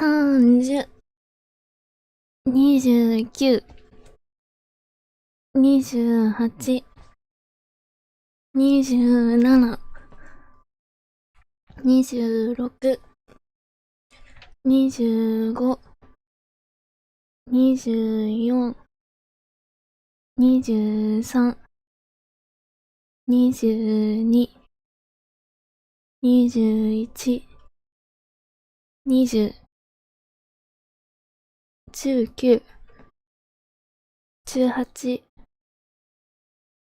30、29、28、27、26、25、24、23、22、21、20、19、18、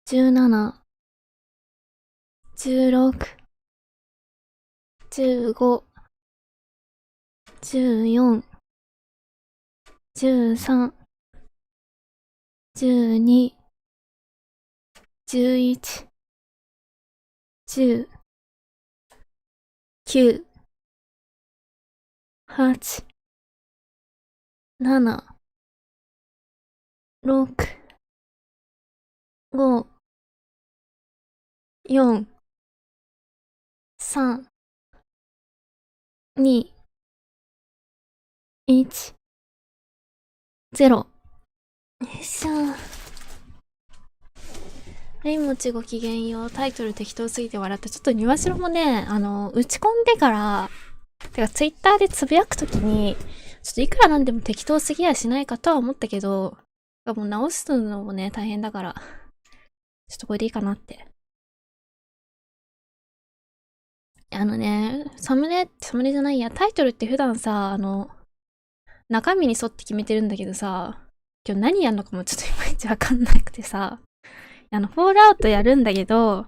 17、16、15、14、13、12、11、10、9、8、7、6、5、4、3、2、1、0。よいしょ。レイモチごきげんよう。タイトル適当すぎて笑った。ちょっと庭代もね、打ち込んでから、てかツイッターでつぶやくときに、ちょっといくらなんでも適当すぎやしないかとは思ったけど、もう直すのもね、大変だから、ちょっとこれでいいかなって。サムネじゃないや、タイトルって普段さ、中身に沿って決めてるんだけどさ、今日何やんのかもちょっといまいちわかんなくてさ、フォールアウトやるんだけど、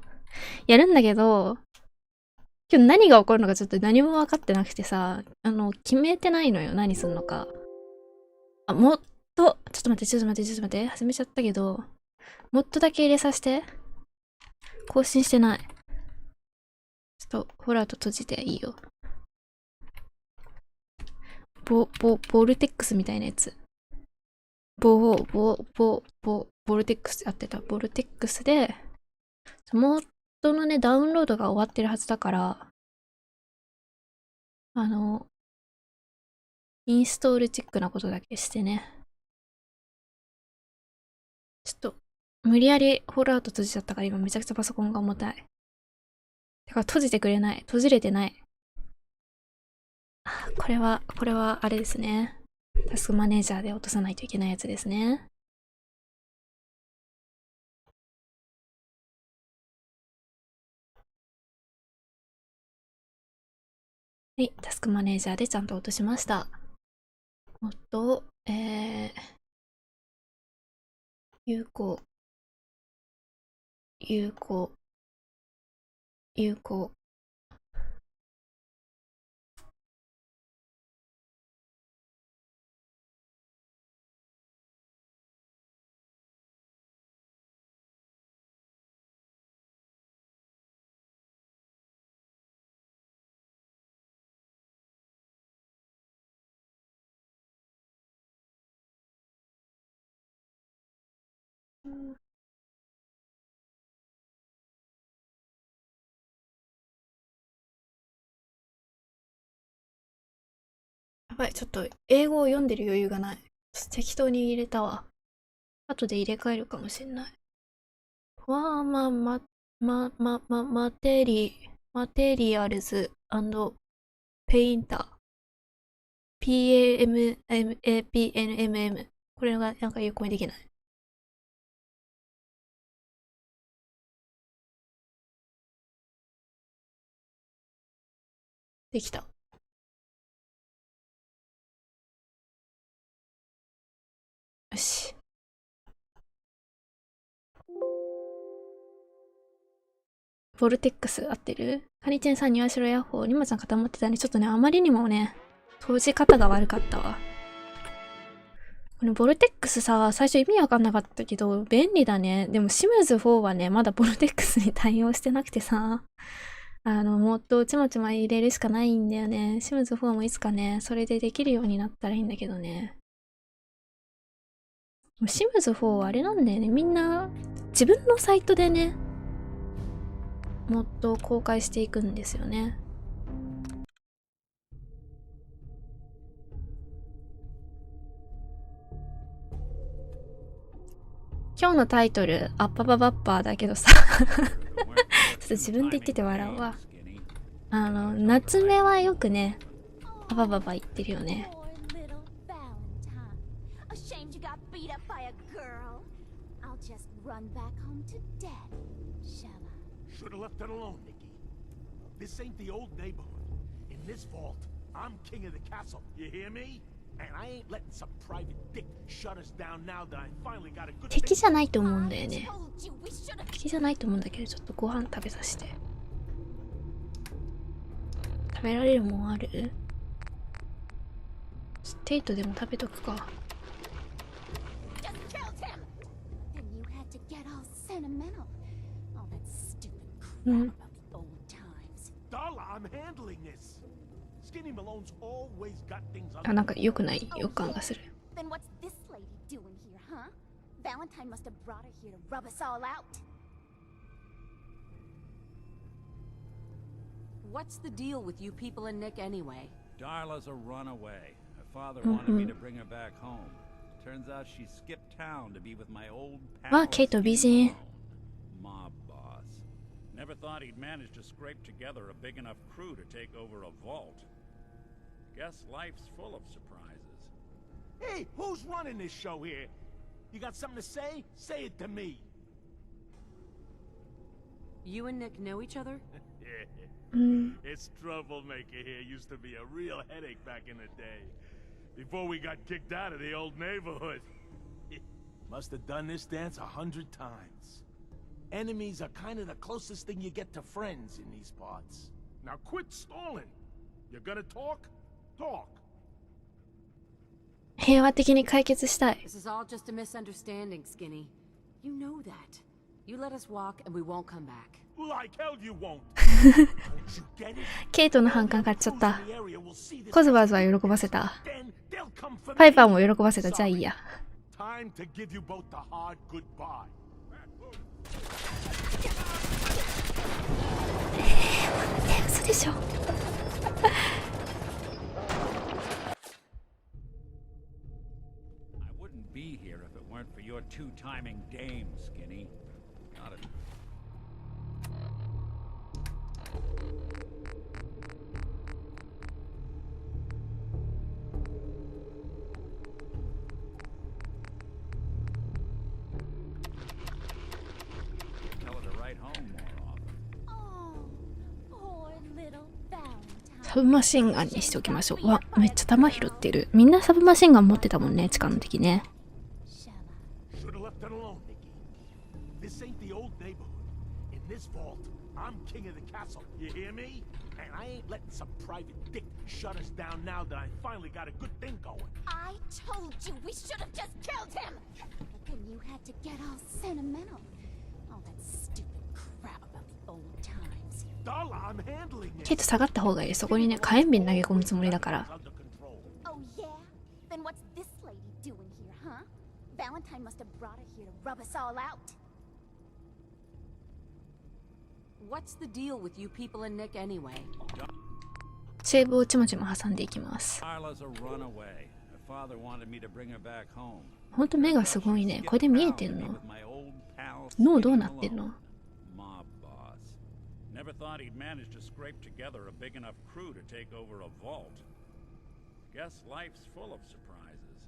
今日何が起こるのかちょっと何も分かってなくてさ、決めてないのよ、何すんのか。もっと、ちょっと待って、始めちゃったけど、もっとだけ入れさせて。更新してない。ちょっと、フォールアウト閉じていいよ。ボルテックスみたいなやつ。ボルテックスやってた。ボルテックスで、モッドのね、ダウンロードが終わってるはずだから、インストールチェックなことだけしてね。ちょっと、無理やりホールアウト閉じちゃったから今めちゃくちゃパソコンが重たい。だから閉じてくれない。閉じれてない。これはあれですね。タスクマネージャーで落とさないといけないやつですね。はい、タスクマネージャーでちゃんと落としました。もっと、有効。やばい、ちょっと英語を読んでる余裕がない。適当に入れたわ。後で入れ替えるかもしんない。マテリアルズペインター。PAMAPNMM。これがなんか有効にできない。できた。よし。ボルテックス合ってる？カニチェンさん、ニワシロヤッホー。リマちゃん固まってたね。ちょっとね、あまりにもね、閉じ方が悪かったわ。このボルテックスさ、最初意味わかんなかったけど、便利だね。でもシムズ4はね、まだボルテックスに対応してなくてさ、もっとちまちま入れるしかないんだよね。シムズ4もいつかね、それでできるようになったらいいんだけどね。シムズ4はあれなんだよね。みんな、自分のサイトでね、もっと公開していくんですよね。今日のタイトル、あっばばばっばーだけどさ。ちょっと自分で言ってて笑うわ。夏目はよくね、あばばば言ってるよね。敵じゃないと思うんだよね。敵じゃないと思うんだけど、ちょっとご飯食べさせて。食べられるもんある？ステートでも食べとくか。うん。あ、なんか良くない予感がする。What's the deal with you people and Nick anyway? Darla's a runaway. Her father wanted me to bring her back home. Turns out she skipped town to be with my old pal. わあ、ケイト美人。Mob boss. Never thought he'd manage to scrape together a big enough crew to take over a vault. Guess life's full of surprises. Hey, who's running this show here? You got something to say? Say it to me. You and Nick know each other? This troublemaker here used to be a real headache back in the day. Before we got kicked out of the old neighborhood. Must have done this dance 100 times. Enemies are kind of the closest thing you get to friends in these parts. Now quit stalling. You're gonna talk? Talk. 平和的に解決したい。 This is all just a misunderstanding, Skinny. You know that. You let us walk and we won't come back. Like hell you won't. ケイトの反感買っちゃった。コズバーズは喜ばせた。パイパーも喜ばせた。じゃあいいや。嘘でしょ。I wouldn't be here if it weren't for your two-timing dame, Skinny. Got it. Tell her to write home more often. サブマシンガンにしておきましょう。うわ、めっちゃ弾拾ってる。みんなサブマシンガン持ってたもんね、地下の敵ね。I'm king of the castle, you hear me? And I ain't letting some private dick shut us down now that I finally got a good thing going. I told you we should have just killed him! But then you had to get all sentimental. All that stupid crap about the old times. Darla, I'm handling it. ケイト下がった方がいい。そこにね、火炎瓶投げ込むつもりだから。Oh yeah? Then what's this lady doing here, huh? Valentine must have brought her here to rub us all out. What's the deal with you people and Nick anyway? セーブをちまちま挟んでいきます。ほんと目がすごいね。これで見えてんの？脳どうなってんの？ Never thought he'd manage to scrape together a big enough crew to take over a vault. Guess life's full of surprises.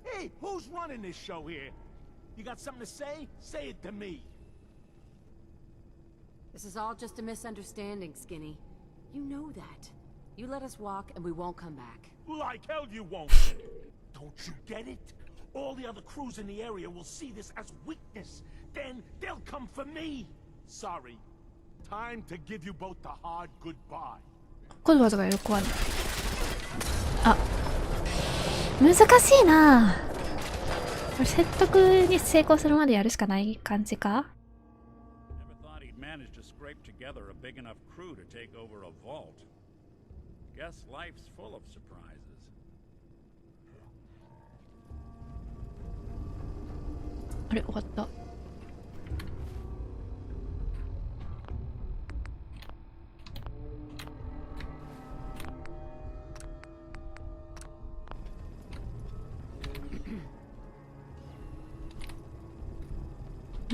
Hey, who's running this show here? You got something to say? Say it to me. This is all just a misunderstanding, Skinny. You know that. You let us walk and we won't come back. Like hell you won't. Don't you get it? All the other crews in the area will see this as weakness. Then they'll come for me. Sorry. Time to give you both the hard goodbye. コズバーズがよくある。あ、難しいな。これ説得に成功するまでやるしかない感じか？ Scrape together a big enough crew to take over a vault. Guess life's full of surprises. あれ、終わった。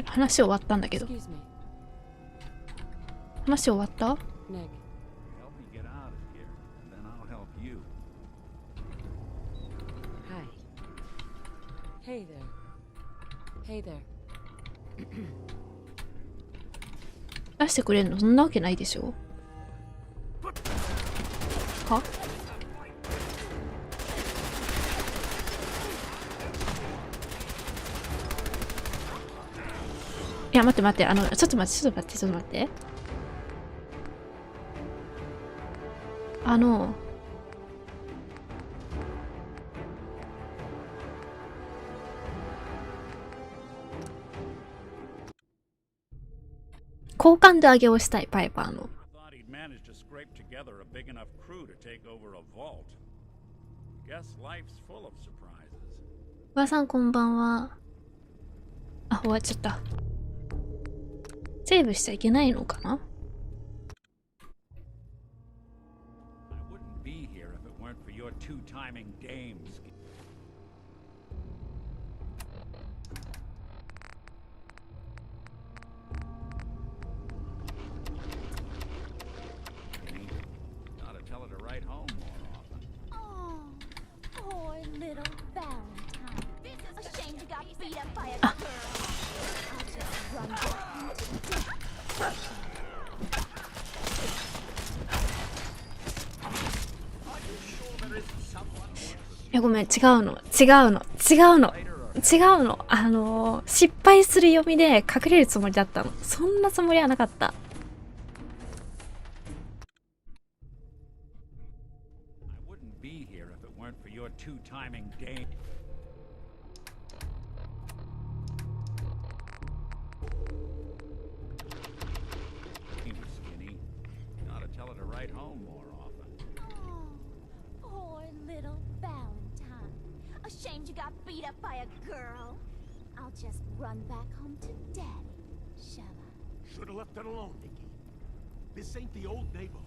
話終わったんだけど。話終わった？ Help me get out of here, and then I'll help you. Hi. Hey there. Hey there. 出してくれんの？そんなわけないでしょ。は？いや、待って待って、ちょっと待って、ちょっと待って、ちょっと待って。好感度上げをしたい、パイパーの。Thought he'd managed to scrape together a big enough crew to take over a vault. Guess life's full of surprises. おばさんこんばんは。あ、終わっちゃった。セーブしちゃいけないのかな？ I wouldn't be here if it weren't for your two-timing dames. Gotta tell her to write home more often. Oh, poor little Valentine. Ashamed you got beat up by a girl. I'll just run back into death. いや、ごめん、違うの。失敗する読みで隠れるつもりだったの。そんなつもりはなかった。I wouldn't be here if it weren't for your two-timing dames. Skinny. Gotta tell her to write home more often. Oh, poor little Valentine. Ashamed you got beat up by a girl. I'll just run back home to Daddy, shall I? Should have left it alone, Nikki. This ain't the old neighborhood.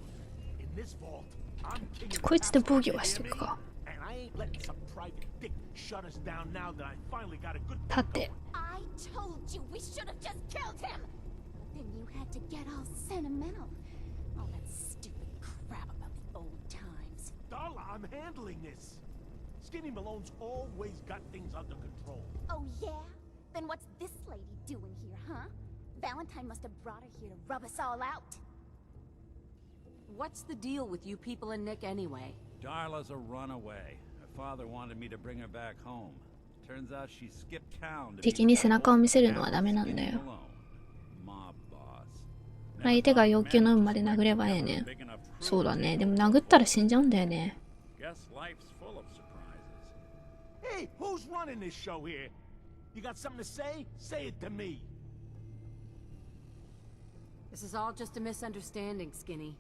In this vault, I'm king of the こいつで防御 castle. はしとくか。 And I ain't letting some private dick shut us down now that I finally got a good 立って。 I told you we should have just killed him! But then you had to get all sentimental. All that stupid crap about the old times. Darla, I'm handling this. Skinny Malone's always got things under control. Oh yeah? Then what's this lady doing here, huh? Valentine must have brought her here to rub us all out. What's the deal with you people and Nick anyway? Darla's a runaway. Her father wanted me to bring her back home. Turns out she skipped town to be 敵に背中を見せるのはダメなんだよ。 mob boss. 相手が要求の有無まで殴ればええねん。そうだね。でも殴ったら死んじゃうんだよね。 Guess life's full of surprises. Hey, who's running this show here? You got something to say? Say it to me. This is all just a misunderstanding, Skinny.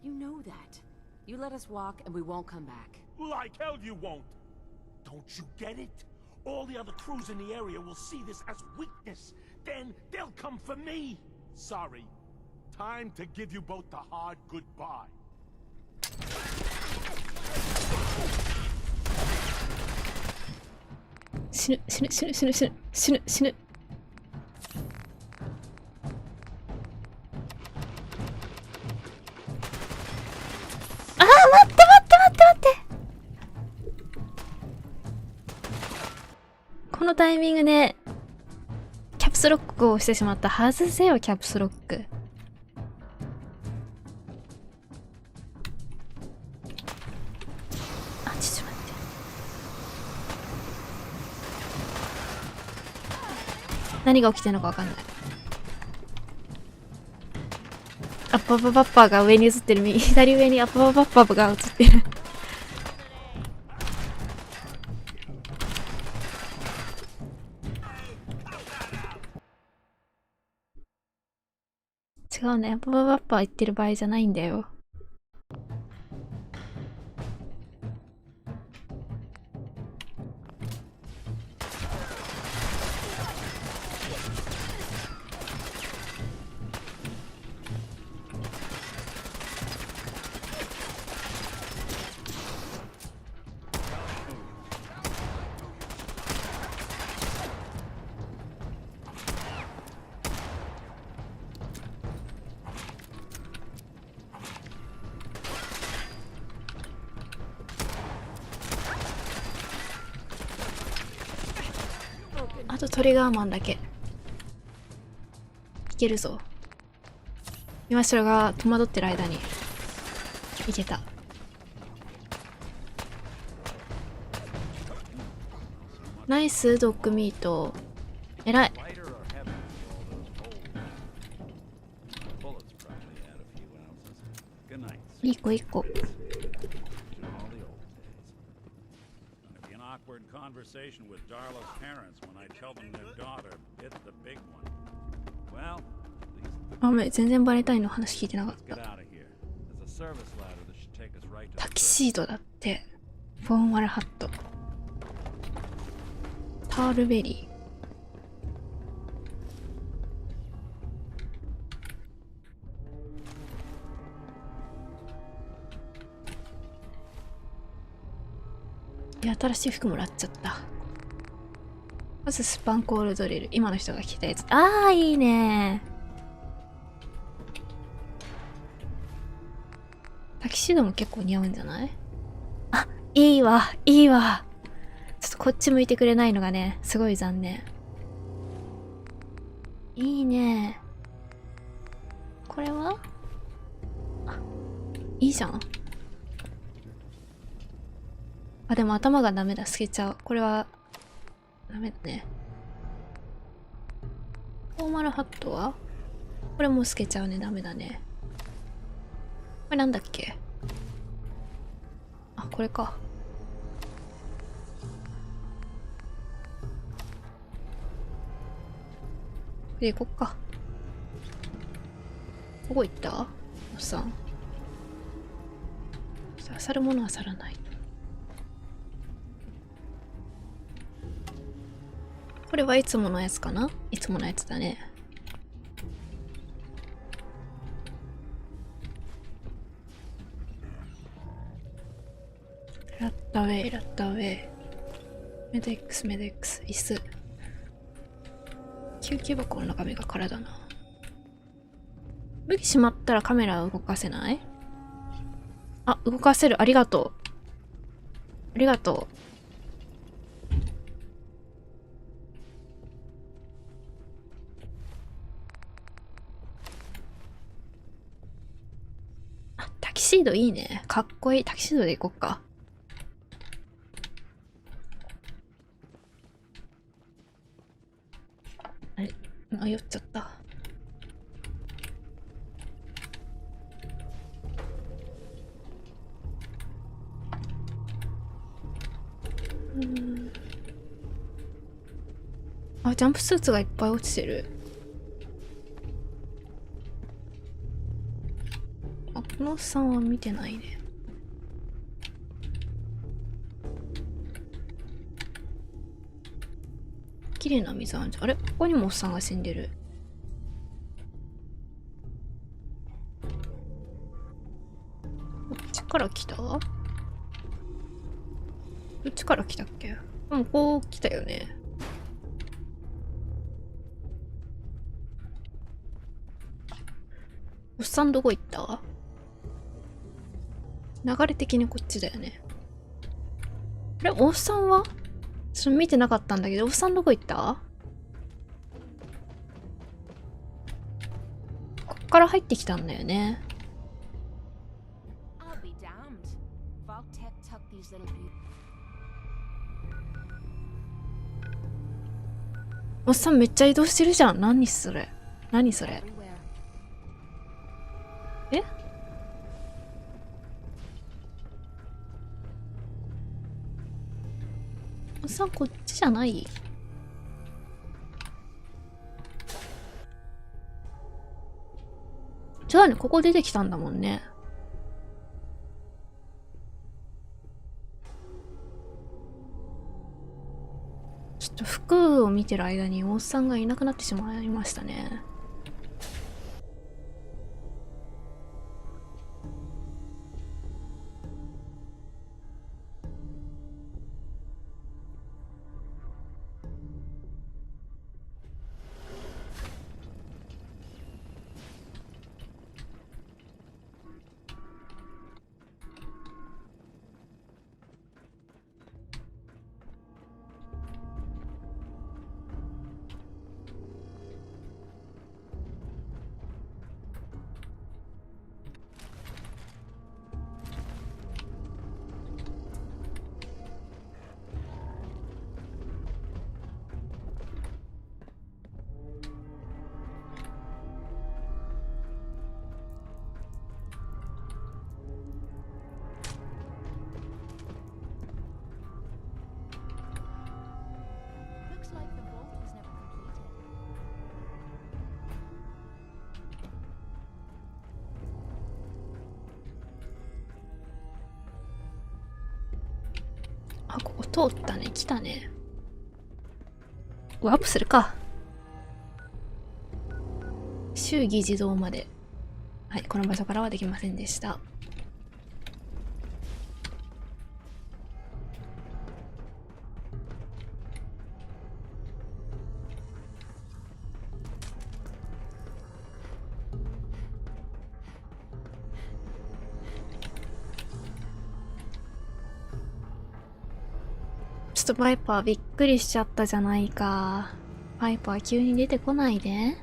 You know that. You let us walk and we won't come back. Like hell you won't. Don't you get it? All the other crews in the area will see this as weakness. Then they'll come for me. Sorry. Time to give you both the hard goodbye. 死ぬ死ぬ死ぬ死ぬ死ぬ死ぬ死ぬ。あー、待って待って待って待って。このタイミングでキャプスロックを押してしまった。外せよキャプスロック。あ、ちょっと待って。何が起きてるのかわかんない。アッパババッパーが上に映ってる。右左上にアッパババッパーが映ってる。違うね。アッパババッパー言ってる場合じゃないんだよ。とトリガーマンだけ。いけるぞ。今城が戸惑ってる間に。いけた。ナイスドッグミート。えらい。一個一個。あ、め全然バレンタインの話聞いてなかった。タキシードだって。フォーマルハット。タールベリー。新しい服もらっちゃった。まずスパンコールドリル。今の人が着たやつ。ああ、いいね。タキシードも結構似合うんじゃない？あ、いいわ、いいわ。ちょっとこっち向いてくれないのがね、すごい残念。いいね。これは？あ、いいじゃん。あ、でも頭がダメだ。透けちゃう。これは、ダメだね。フォーマルハットはこれも透けちゃうね。ダメだね。これなんだっけ？あ、これか。これ行こっか。どこ行った？おっさん。漁るものは漁らない。これはいつものやつかな？いつものやつだね。ラッタウェイ、ラッタウェイ。メデックス、メデックス、椅子。救急箱の中身が空だな。武器しまったらカメラを動かせない？あ、動かせる。ありがとう。ありがとう。タキシードいいね。かっこいい。タキシードで行こっか。あれ？迷っちゃった。あ、ジャンプスーツがいっぱい落ちてる。あ、このおっさんは見てないね。綺麗な水あんじゃん。あれ？ここにもおっさんが死んでる。こっちから来た？どっちから来たっけ？でもこう来たよね。おっさんどこ行った？流れ的にこっちだよね。あれ？おっさんはちょっと見てなかったんだけど、おっさんどこ行った？こっから入ってきたんだよね。おっさんめっちゃ移動してるじゃん。何それ？何それ？え？おっさんこっちじゃない？じゃあね、ここ出てきたんだもんね。ちょっと服を見てる間におっさんがいなくなってしまいましたね。通ったね。来たね。ワープするか。祝儀自動まで。はい、この場所からはできませんでした。ちょっとパイパーびっくりしちゃったじゃないか。パイパー急に出てこないで。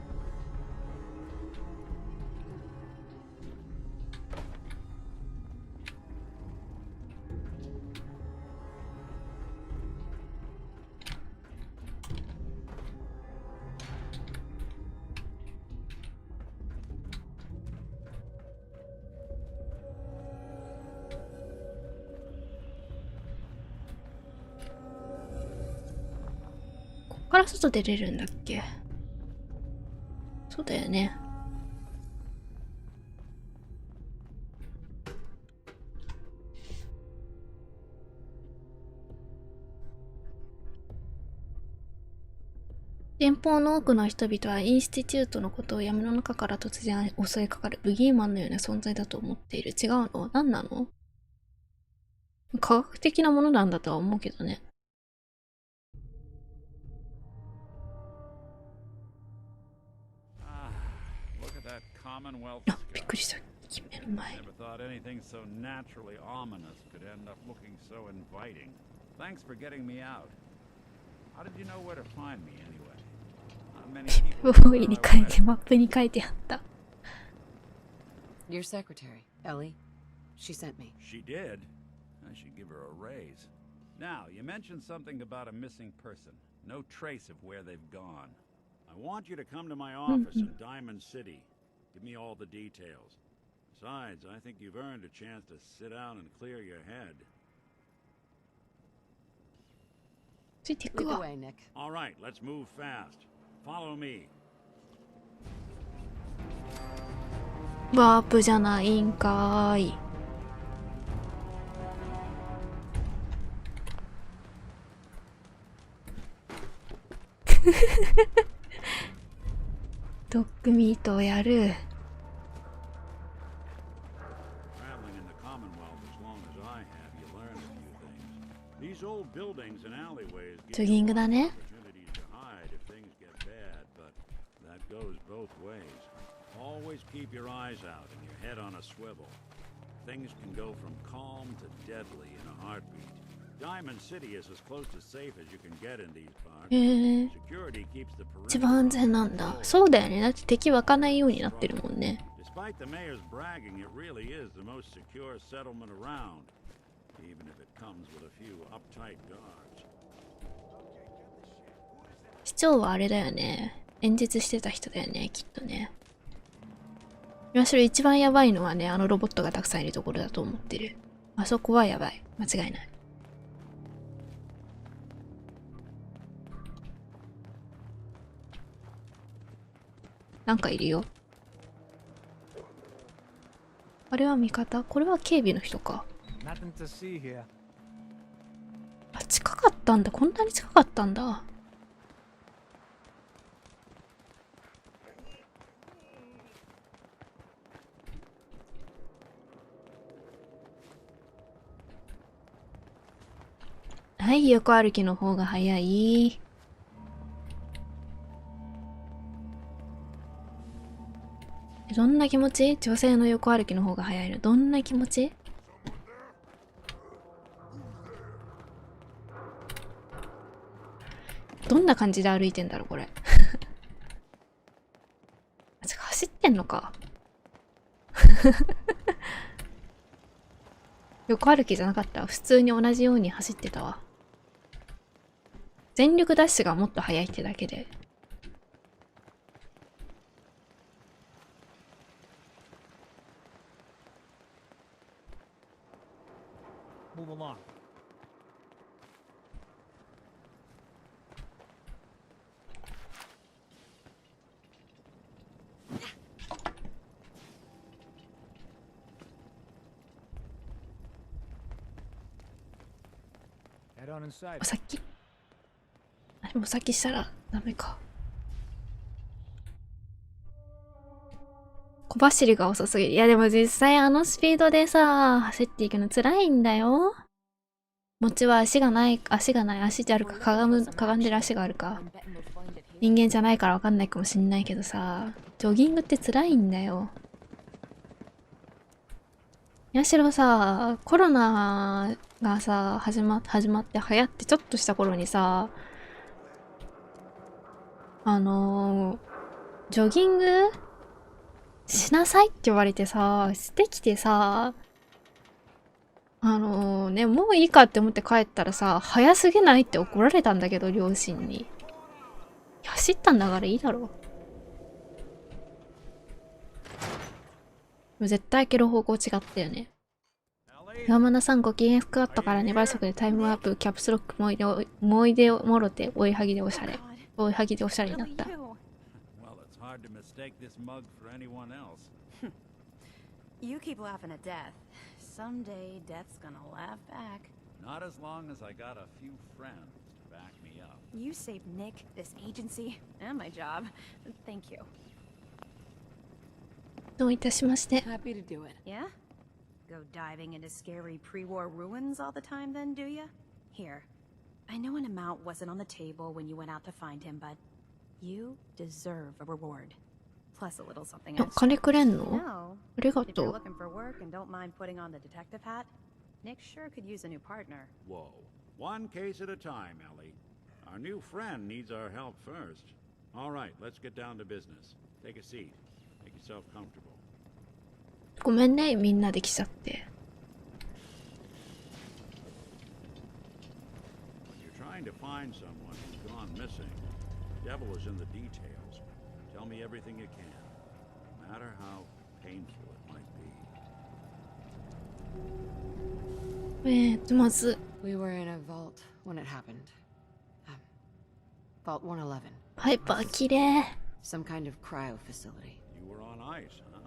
こっから外出れるんだっけ？そうだよね。連邦の多くの人々はインスティテュートのことを山の中から突然襲いかかるブギーマンのような存在だと思っている。違うの？何なの？科学的なものなんだとは思うけどね。あ、びっくりした。目の前。Never thought anything so naturally ominous could end up looking so inviting. Thanks for getting me out. How did you know where to find me anyway? Not many people. ボーイに書いて、マップに書いてあった。Your secretary, Ellie. She sent me. She did? I should give her a raise. Now, you mentioned something about a missing person. No trace of where they've gone. I want you to come to my office in Diamond City. Give me all the details. Besides, I think you've earned a chance to sit down and clear your head. ついていく Lead the わ。 way, Nick. All right, let's move fast. Follow me. ワープじゃないんかーい。ドッグミートをやる。Traveling in the Commonwealth as long as I have, you learn a few things. These old buildings and alleyways ジョ give ギン you グだね。 opportunities to hide if things get bad, but that goes both ways. Always keep your eyes out and your head on a swivel. Things can go from calm to deadly in a heartbeat. Diamond City is as close to safe as you can get in these parts. へえ。 Security keeps the 一 perimeter 番安全なんだ。そうだよね。だって敵湧かないようになってるもんね。 Despite the mayor's bragging, it really is the most secure settlement around, even if it comes with a few uptight guards. 市長はあれだよね。演説してた人だよね、きっとね。今それ一番やばいのはね、あのロボットがたくさんいるところだと思ってる。あそこはやばい。間違いない。なんかいるよ。あれは味方？これは警備の人か。あ、近かったんだ。こんなに近かったんだ。はい、横歩きの方が早い。どんな気持ち？女性の横歩きの方が早いの。どんな気持ち？どんな感じで歩いてんだろう、これ。走ってんのか。横歩きじゃなかった。普通に同じように走ってたわ。全力ダッシュがもっと速いってだけで。Move along. Head on inside. お先あでもお先したらダメか。小走りが遅すぎる。いやでも実際あのスピードでさ、走っていくの辛いんだよ。餅は足じゃあるか、かがんでる足があるか。人間じゃないからわかんないかもしんないけどさ、ジョギングって辛いんだよ。やしろさ、コロナがさ、始まって流行ってちょっとした頃にさ、ジョギングしなさいって言われてさ、してきてさ、もういいかって思って帰ったらさ、早すぎないって怒られたんだけど、両親に。走ったんだからいいだろ。絶対開ける方向違ったよね。山田さんご機嫌スクワットから2倍速でタイムアップ、キャプスロック思い出をもろて追いはぎでおしゃれ。追いはぎでおしゃれになった。Hard to mistake this mug for anyone else. You keep laughing at death. Someday death's gonna laugh back. Not as long as I got a few friends to back me up. You saved Nick, this agency, and my job. Thank you. どういたしまして。Happy to do it. Yeah? Go diving into scary pre-war ruins all the time then, do ya? Here. I know an amount wasn't on the table when you went out to find him, but you deserve a reward. Plus a little something extra. 金くれんの？ No. ありが If you're とう。 looking for work and don't mind putting on the detective hat, Nick sure could use a new partner. Whoa. One case at a time, Ellie. Our new friend needs our help first. All right, let's get down to business. Take a seat. Make yourself comfortable. ごめんね、みんなで来ちゃって。When you're trying to find someone who's gone missing, the devil is in the details. Tell me everything you can, no matter how painful it might be. まず We were in a vault when it happened. Vault 111. ハイパー綺麗。Some kind of cryo facility. You were on ice, huh?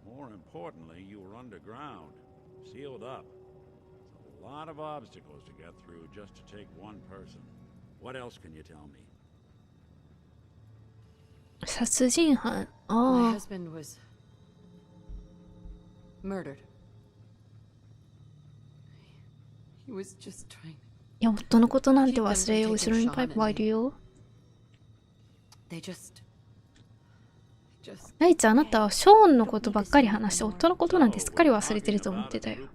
More importantly, you were underground, sealed up. It's a lot of obstacles to get through just to take one person. What else can you tell me? 殺人犯。 My ああ。 husband was murdered. He was just trying. いや、夫のことなんて忘れよう。後ろにパイプはいるよ。 They just. ライチ、あなたはショーンのことばっかり話して、夫のことなんてすっかり忘れてると思ってたよ。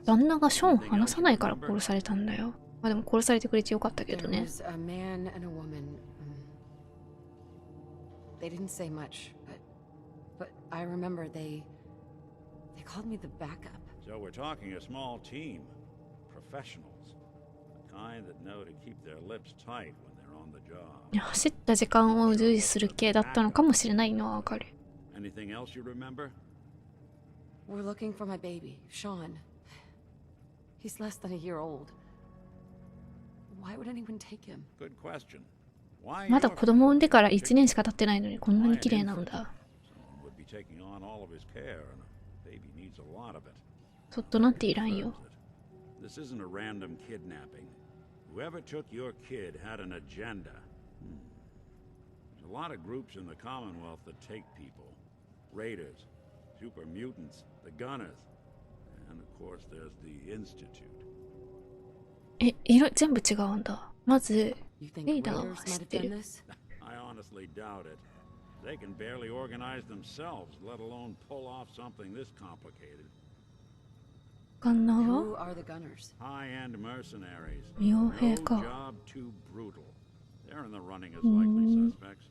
旦那がショーンを話さないから殺されたんだよ。まあでも殺されてくれてよかったけどね。 There was a man and a woman. They didn't say much, but I remember they called me the backup. So we're talking a small team, professionals, the kind that know to keep their lips tight when they're on the job. 走った時間を重視する系だったのかもしれないのはわかる。 Anything else you remember? We're looking for my baby, Sean. He's less than a year old. Why would anyone take him? Good question. Why まだ子供を産んでから1年しか経ってないのにこんなに綺麗なんだ。 would be taking on all of his care, and a baby needs a lot of it. そっとなっていらんよ。 This isn't a random kidnapping. Whoever took your kid had an agenda. There's a lot of groups in the Commonwealth that take people. Raiders, super mutants, the gunners, and of course there's the Institute. 色全部違うんだ。まず You think リーダー raiders は might 知っ have て done る。 this? I honestly doubt it. They can barely organize themselves, let alone pull off something this complicated. ガンナー Who は are the gunners? High-end mercenaries. 傭 No 兵か。 job too brutal. They're in the running as likely suspects.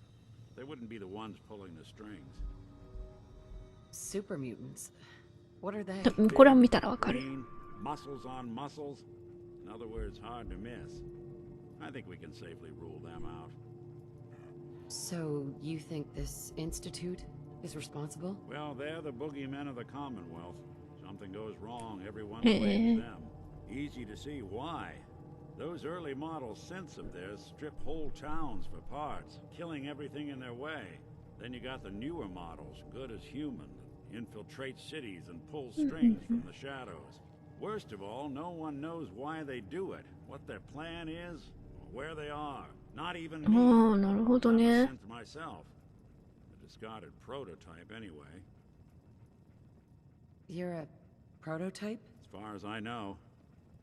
They wouldn't be the ones pulling the strings. Super mutants. What are they? これは見たらわかる。 Lean, muscles on muscles. In other words, hard to miss. I think we can safely rule them out. So you think this institute is responsible? Well, they're the boogeymen of the Commonwealth. Something goes wrong, everyone blames them. Easy to see why. Those early model synths of theirs strip whole towns for parts, killing everything in their way. Then you got the newer models, good as human, infiltrate cities and pull strings from the shadows. Worst of all, no one knows why they do it, what their plan is, or where they are. Not even あ me. あ、なるほど I'm a ね。 synth myself. A discarded prototype anyway. You're a prototype? As far as I know.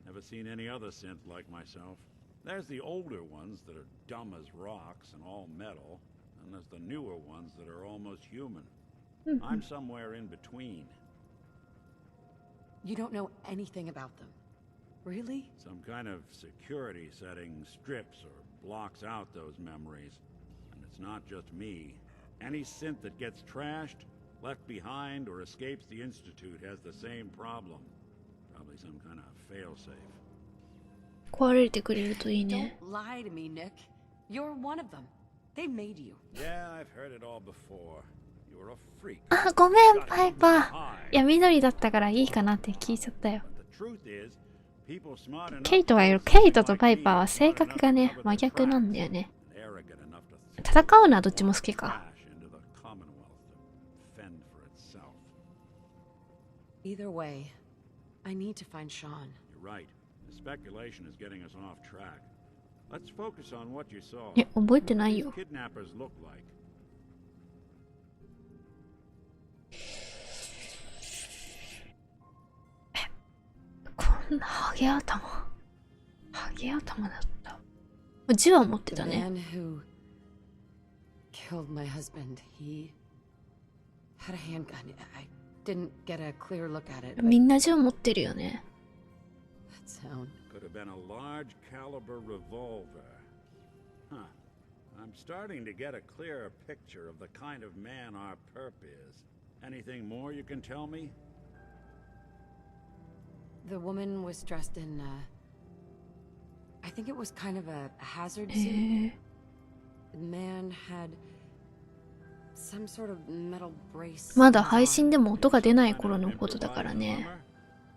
Never seen any other synth like myself. There's the older ones that are dumb as rocks and all metal, and there's the newer ones that are almost human. I'm somewhere in between. You don't know anything about them. Really? Some kind of security setting strips or blocks out those memories. And it's not just me. Any synth that gets trashed, left behind, or escapes the Institute has the same problem. Probably some kind of failsafe. 壊れてくれるといい Don't ね。 lie to me, Nick. You're one of them. They made you. Yeah, I've heard it all before. You're a freak. あ、ごめん、パイパー。いや、緑だったからいいかなって聞いちゃったよ。 But the truth is, people smart enough ケイトがいる。ケイトとパイパーは性格がね、真逆なんだよね。 arrogant enough to 戦うのはどっちも好きか。 crash into the Commonwealth to fend for itself. Either way, I need to find Sean. You're right. The speculation is getting us off track. Let's focus on what you saw. え、覚えてない What よ。 these kidnappers look like. こんなハゲ頭。ハゲ頭だった。銃は持って The たね。 man who killed my husband, he had a handgun. I didn't get a clear look at it. みんな銃持ってるよね。 That sound. Could have been a large caliber revolver. Huh. I'm starting to get a clearer picture of the kind of man our perp is. Anything more you can tell me? The woman was dressed in, I think it was kind of a hazard へ suit. え。 The man had some sort of metal brace. まだ配信でも音が出ない頃のことだからね。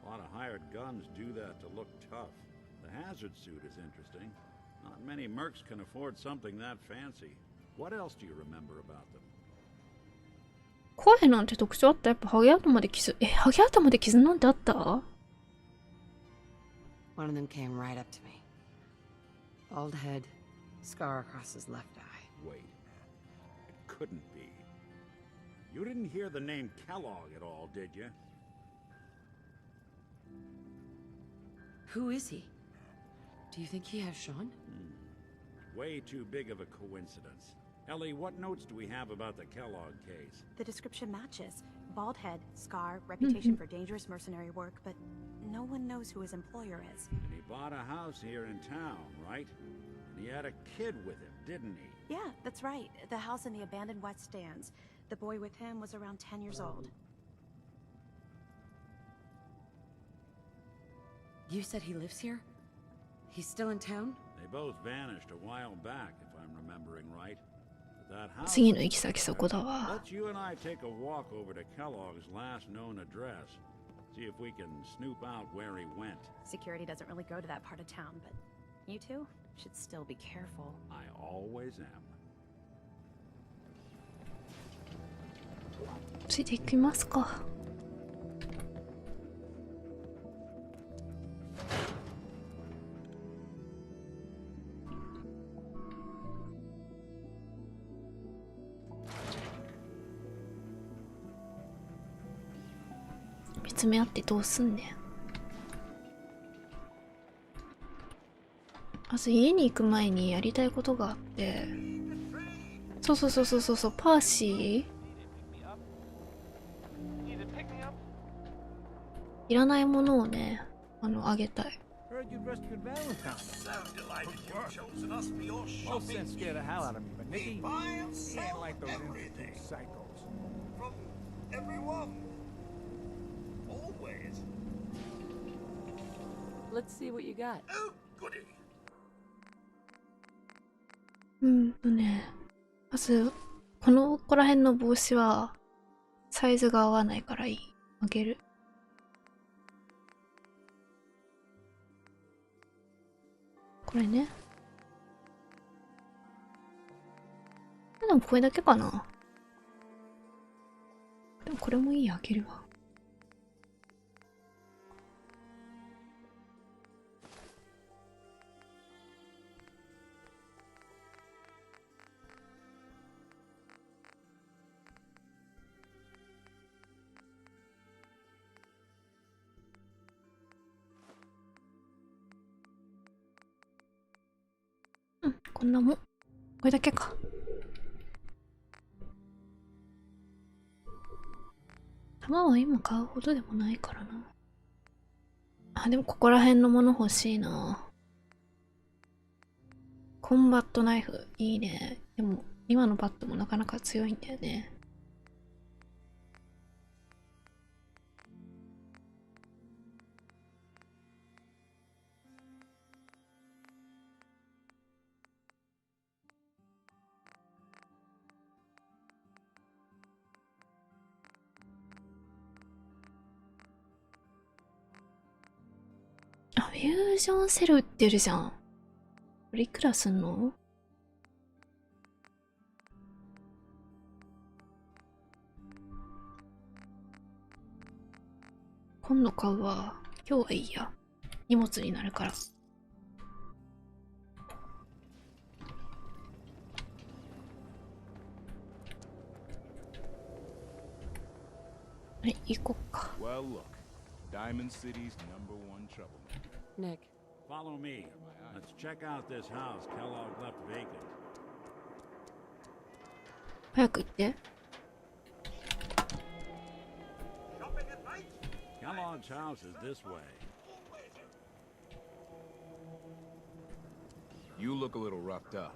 A lot of hired guns do that to look tough. The hazard suit is interesting. Not many mercs can afford something that fancy. What else do you remember about them? 声なんて特徴あった？やっぱハゲ頭で傷。ハゲ頭で傷なんてあった？ One of them came right up to me. Bald head, scar across his left eye. Wait. It couldn't be. You didn't hear the name Kellogg at all, did you? Who is he? Do you think he has Sean? Way too big of a coincidence. Ellie, what notes do we have about the Kellogg case? The description matches. Bald head, scar, reputation for dangerous mercenary work, but no one knows who his employer is. And he bought a house here in town, right? And he had a kid with him, didn't he? Yeah, that's right. The house in the abandoned West Stands. The boy with him was around 10 years old. You said he lives here? He's still in town? They both vanished a while back, if I'm remembering right. But that house 次の行き先そこだわ。 Let's you and I take a walk over to Kellogg's last known address. See if we can snoop out where he went. Security doesn't really go to that part of town, but you two should still be careful. I always am. ついていきますか。見つめ合ってどうすんねん。まず家に行く前にやりたいことがあって、そう、パーシーいらないものをね、あげたい。 Heard you rescued Valentine. So delighted you've chosen us for your Most shopping sense scared the hell out of me, but Nicky, Buy and he ain't sell like those everything. Institute psychos. from everyone. Always. Let's see what you got. Oh, goody. まず、ここら辺の帽子は、サイズが合わないからいい。あげる。これね。でもこれだけかな。でもこれもいい、開けるわ。うん、こんなもん。これだけか。弾は今買うほどでもないからな。あ、でもここら辺のもの欲しいな。コンバットナイフ、いいね。でも、今のバットもなかなか強いんだよね。あ、フュージョンセル売ってるじゃん。これいくらすんの？今度買うわ。今日はいいや。荷物になるから。はい、行こっか。Well, look. Diamond City's #1 troublemaker. Nick, Follow me. Let's check out this house Kellogg left vacant. 早く行って。Kellogg's house is this way. You look a little roughed up.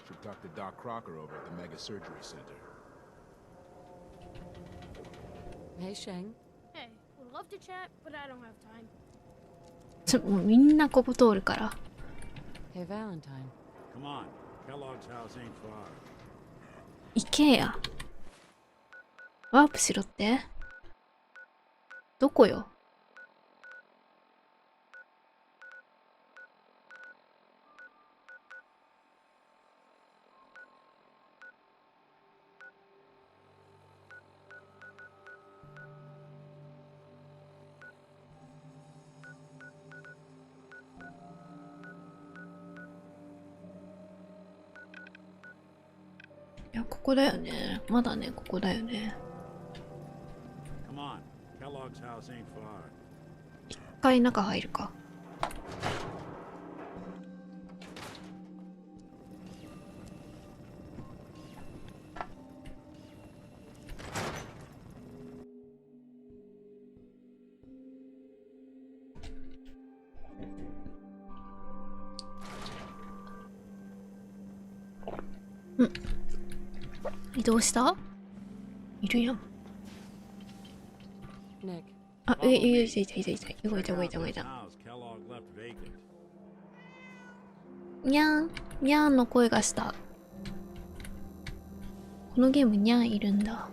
Should talk to Doc Crocker over at the Mega Surgery Center. hey Shang. Hey, would love to chat, but I don't have time. もうみんなここ通るから。Hey Valentine. Come on. Kellogg's house ain't far. 行けや。ワープしろって？どこよ？いや、ここだよね。まだね、ここだよね。Come on. Kellogg's house ain't far. 一回中入るか。うん。移動した？いるやん。Nick. あ、いたいたいたいた。動いた動いた動いた。 House Kellogg left vacant. にゃーん。にゃーんの声がした。このゲームにゃーんいるんだ。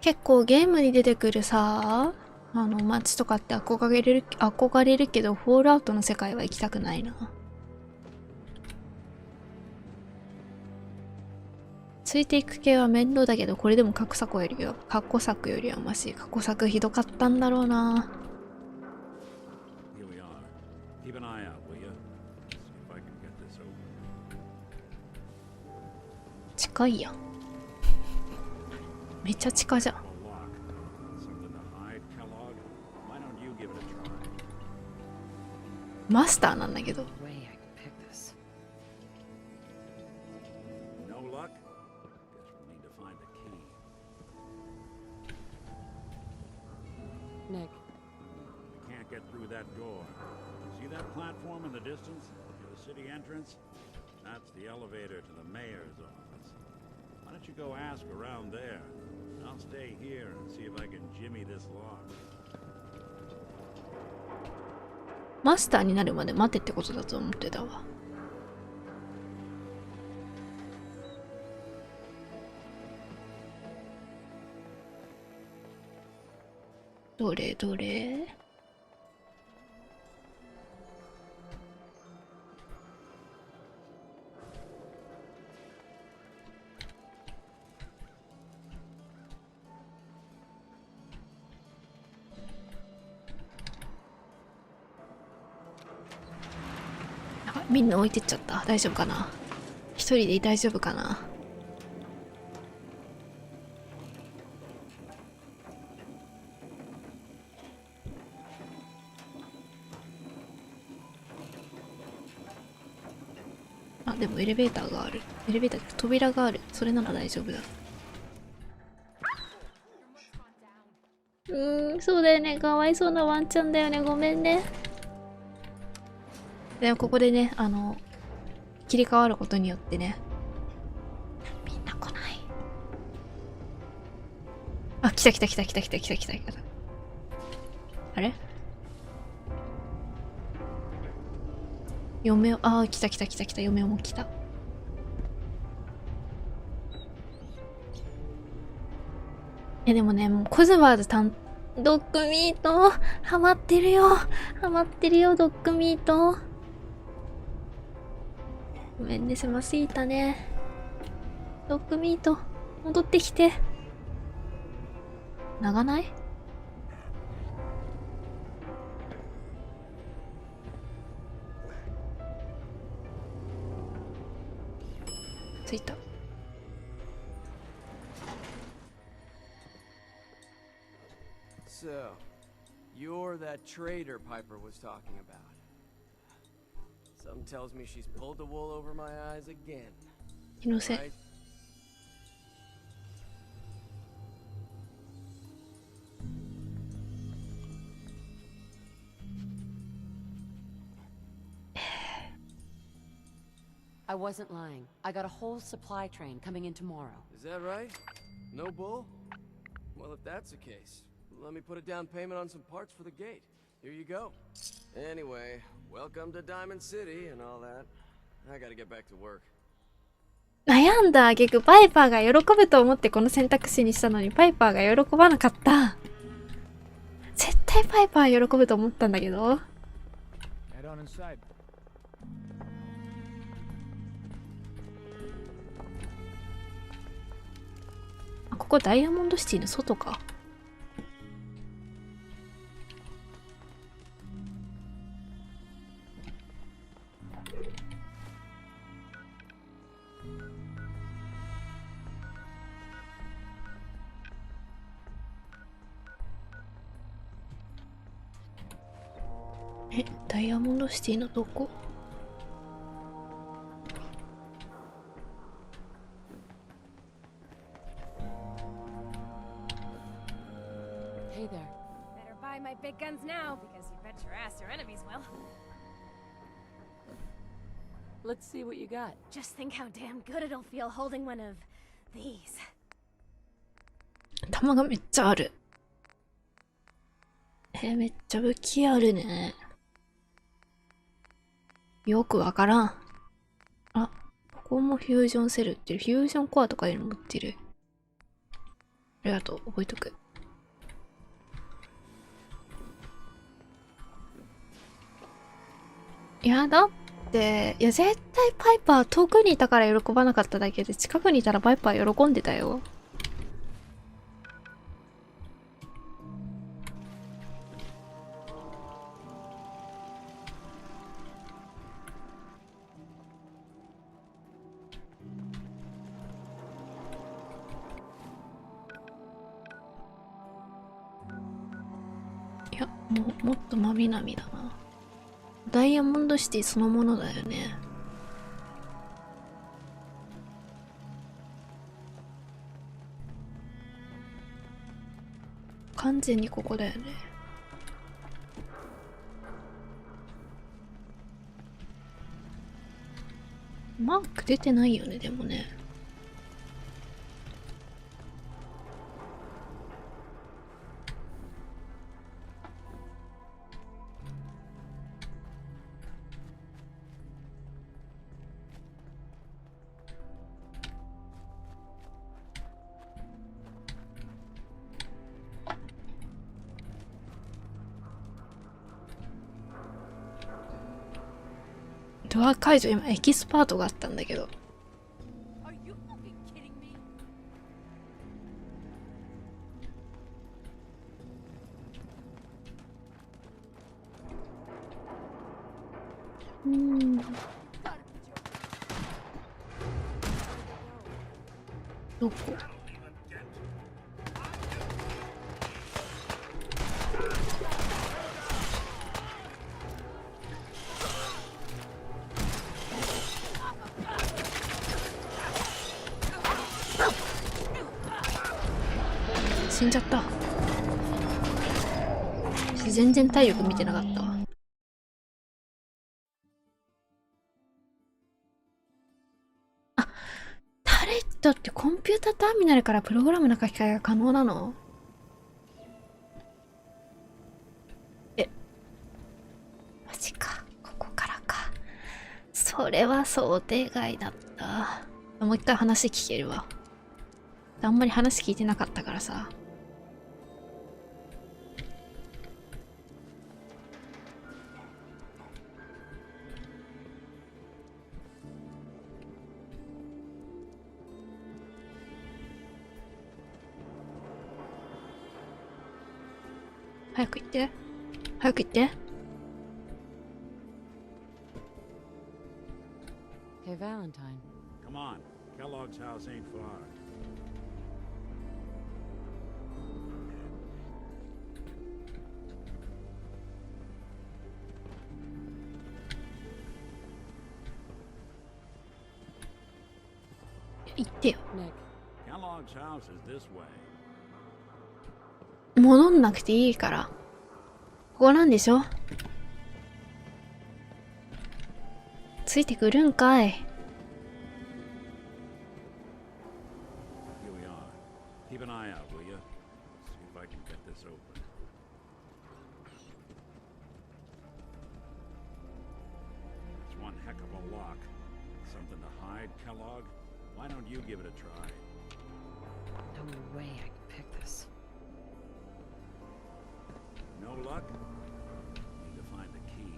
結構ゲームに出てくるさ、街とかって憧れるけど、フォールアウトの世界は行きたくないな。ついていく系は面倒だけど、これでも過去作よりはマシ。過去作ひどかったんだろうな。Here we are. Keep an eye out, will you? See if I can get this open. 近いやん。めっちゃ近じゃん。A lock. Something to hide, Kellogg? Why don't you give it a try? マスターなんだけど。Way I could pick this. No luck? Guess we'll need to find the key. Nick. We can't get through that door. See that platform in the distance? Near the city entrance? That's the elevator to the mayor's office. Why don't you go ask around there? I'll stay here and see if I can jimmy this lock. マスターになるまで待てってことだと思ってたわ。どれどれ。みんな置いてっちゃった。大丈夫かな。一人で大丈夫かな。あ、でもエレベーターがある。エレベーター、扉がある。それなら大丈夫だ。そうだよね。かわいそうなワンちゃんだよね。ごめんね。でもここでね、切り替わることによってね。みんな来ない。あ、来た来た来た来た来た来た来た来た。あれ嫁を、あー、来た来た来た来た。嫁も来た。でもね、もうコズワーズドッグミートハマってるよ。ハマってるよ、ドッグミート。ごめんね、狭すぎたね。ドッグミート、戻ってきて。長ない？着いた。So, you're that traitor Piper was talking about. Something tells me she's pulled the wool over my eyes again. 気のせい。Right? I wasn't lying. I got a whole supply train coming in tomorrow. Is that right? No bull? Well, if that's the case, let me put a down payment on some parts for the gate. Here you go. Anyway, welcome to Diamond City and all that. I gotta get back to work. 悩んだ挙句パイパーが喜ぶと思ってこの選択肢にしたのにパイパーが喜ばなかった。絶対パイパー喜ぶと思ったんだけど。Head on inside. ここダイヤモンドシティの外か。ダイヤモンドシティのどこ？ Hey there. Better buy my big guns now, because you bet your ass your enemies will. Let's see what you got. Just think how damn good it'll feel holding one of these. 弾がめっちゃある。めっちゃ武器あるね。よくわからん。あ、ここもフュージョンセルってる。フュージョンコアとかいうの持ってる。ありがとう、覚えとく。いや、だって、いや、絶対パイパー遠くにいたから喜ばなかっただけで、近くにいたらパイパー喜んでたよ。いや、もっとまみなみだな。ダイヤモンドシティそのものだよね。完全にここだよね。マーク出てないよね、でもね。ドア解除、今エキスパートがあったんだけど。どこ？死んじゃった。全然体力見てなかったわ。あ、タレットってコンピュータターミナルからプログラムの書き換えが可能なの？マジか。ここからか。それは想定外だった。もう一回話聞けるわ。あんまり話聞いてなかったからさ。早く行って。早く行って。Hey, Valentine. Come on. Kellogg's house ain't far. Nick. 行ってよ。Kellogg's house is this way. 戻んなくていいから。ここなんでしょ？ついてくるんかい。Here we are. Keep an eye out, will you? See if I can get this open. It's one heck of a lock. Something to hide, Kellogg? Why don't you give it a try? No way I can pick this. No luck? Need to find the key.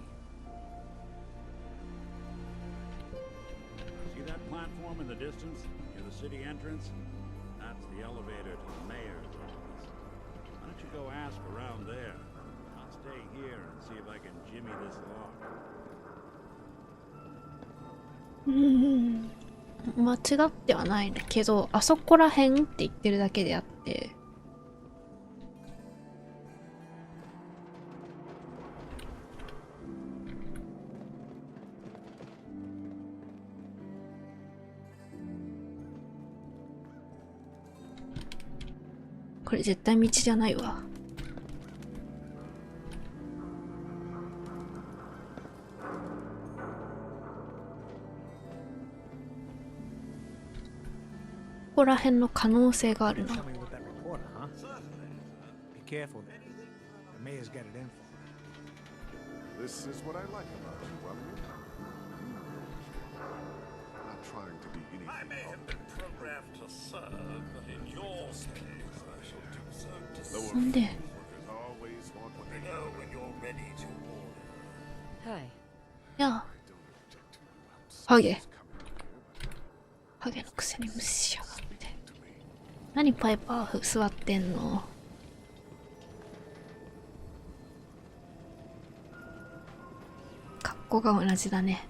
See that platform in the distance, near the city entrance? That's the elevator to the mayor's office. Why don't you go ask around there? I'll stay here and see if I can jimmy this lock. 間違ってはないんだけど、あそこらへんって言ってるだけであって。これ絶対道じゃないわ。ここら辺の可能性があるな。Tell me what that reporter, huh? Be careful. The mayor's got it in for me. This is what I like about you, Romeo. Not trying to be anything. I may have been programmed to serve, but in your case, I shall do so to なんで？ Always want what they know when you're ready to order. Hey. いや。ハゲ。ハゲのくせに無視しやがって。何パイパー座ってんの？格好が同じだね。